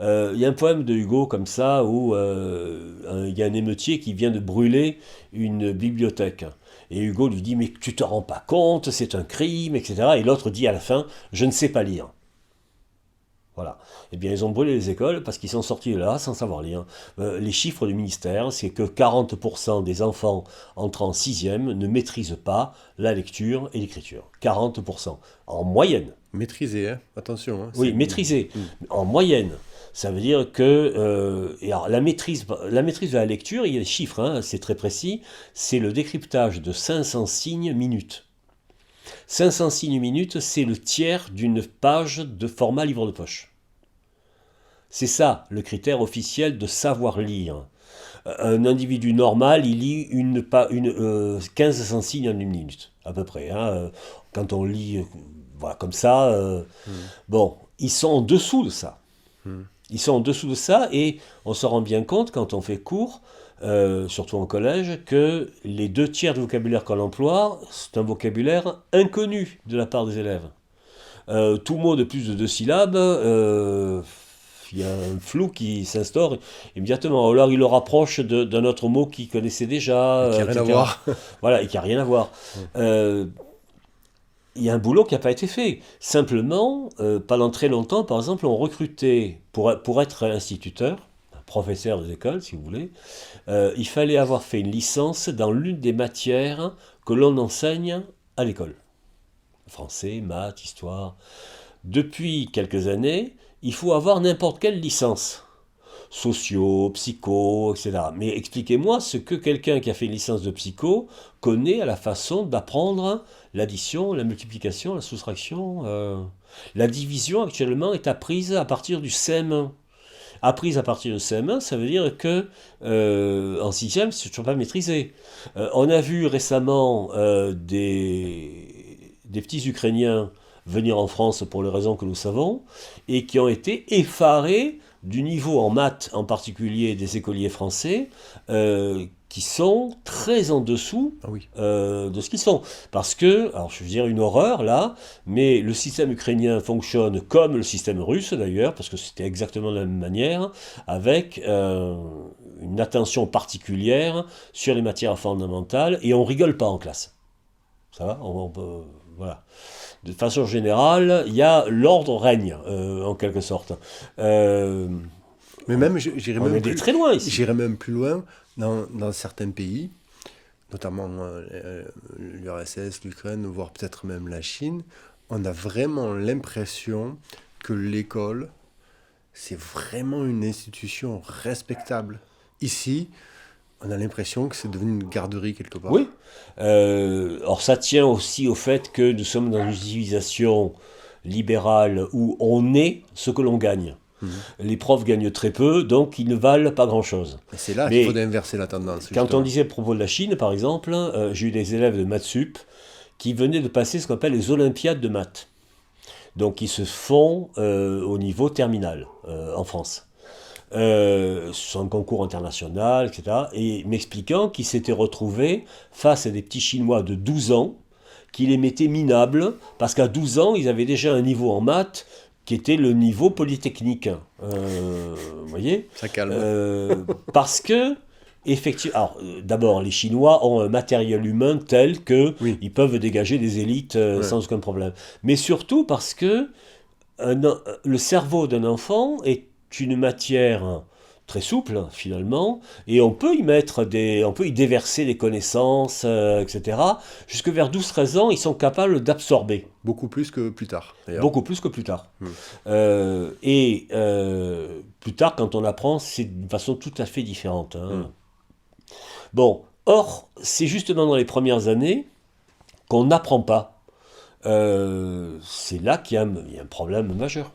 Il y a un poème de Hugo comme ça où il y a un émeutier qui vient de brûler une bibliothèque. Et Hugo lui dit mais tu te rends pas compte, c'est un crime, etc. Et l'autre dit à la fin je ne sais pas lire. Voilà. Eh bien, ils ont brûlé les écoles parce qu'ils sont sortis de là sans savoir lire. Les chiffres du ministère, c'est que 40% des enfants entrant en sixième ne maîtrisent pas la lecture et l'écriture. 40%. En moyenne. Maîtriser, hein. Attention, hein, Oui, maîtriser. Hmm. En moyenne. Ça veut dire que et alors, la maîtrise de la lecture, il y a des chiffres, hein, c'est très précis, c'est le décryptage de 500 signes minutes. 500 signes minutes, c'est le tiers d'une page de format livre de poche. C'est ça le critère officiel de savoir lire. Un individu normal, il lit 1500 signes en 1 minute, à peu près. Hein. Quand on lit voilà, comme ça, Hmm. bon, ils sont en dessous de ça. Hmm. Ils sont en dessous de ça et on se rend bien compte quand on fait cours, surtout en collège, que les 2 tiers du vocabulaire qu'on emploie, c'est un vocabulaire inconnu de la part des élèves. Tout mot de plus de 2 syllabes, il y a un flou qui s'instaure immédiatement. Alors il le rapproche d'un autre mot qu'il connaissait déjà, Et qui n'a rien à etc. voir. Voilà, et qui n'a rien à voir. Hmm. Euh, il y a un boulot qui n'a pas été fait. Simplement, pendant très longtemps, par exemple, on recrutait, pour être instituteur, professeur des écoles, si vous voulez, il fallait avoir fait une licence dans l'une des matières que l'on enseigne à l'école. Français, maths, histoire. Depuis quelques années, il faut avoir n'importe quelle licence. Sociaux, psycho, etc. Mais expliquez-moi ce que quelqu'un qui a fait une licence de psycho connaît à la façon d'apprendre l'addition, la multiplication, la soustraction. La division actuellement est apprise à partir du CM1. Apprise à partir du CM1, ça veut dire que en sixième, c'est toujours pas maîtrisé. On a vu récemment des petits Ukrainiens venir en France pour les raisons que nous savons, et qui ont été effarés du niveau en maths, en particulier des écoliers français, qui sont très en dessous Ah oui. de ce qu'ils sont. Parce que, alors je veux dire une horreur là, mais le système ukrainien fonctionne comme le système russe d'ailleurs, parce que c'était exactement de la même manière, avec une attention particulière sur les matières fondamentales, et on rigole pas en classe. Ça va on peut, voilà. De façon générale, il y a l'ordre règne, en quelque sorte. Euh, Mais on, même, on est très loin ici. j'irais même plus loin dans certains pays, notamment l'URSS, l'Ukraine, voire peut-être même la Chine. On a vraiment l'impression que l'école, c'est vraiment une institution respectable. Ici, on a l'impression que c'est devenu une garderie quelque part. Oui. Alors ça tient aussi au fait que nous sommes dans une civilisation libérale où on est ce que l'on gagne. Les profs gagnent très peu, donc ils ne valent pas grand-chose. Et c'est là qu'il Mais faut inverser la tendance. quand on justement. disait à propos de la Chine, par exemple, j'ai eu des élèves de maths sup qui venaient de passer ce qu'on appelle les Olympiades de maths. Donc qui se font au niveau terminal en France. Sur un concours international, etc. Et m'expliquant qu'ils s'étaient retrouvés face à des petits Chinois de 12 ans qui les mettaient minables, parce qu'à 12 ans, ils avaient déjà un niveau en maths qui était le niveau polytechnique. Vous voyez Ça calme. Parce que, effectivement, alors, d'abord, les Chinois ont un matériel humain tel que Oui. ils peuvent dégager des élites sans aucun problème. Mais surtout parce que le cerveau d'un enfant est une matière très souple finalement, et on peut y déverser des connaissances, etc. Jusque vers 12-13 ans, ils sont capables d'absorber. Beaucoup plus que plus tard, d'ailleurs. Beaucoup plus que plus tard. Plus tard, quand on apprend, c'est d'une façon tout à fait différente. Bon, or, c'est justement dans les premières années qu'on n'apprend pas. C'est là qu'il y a un problème majeur.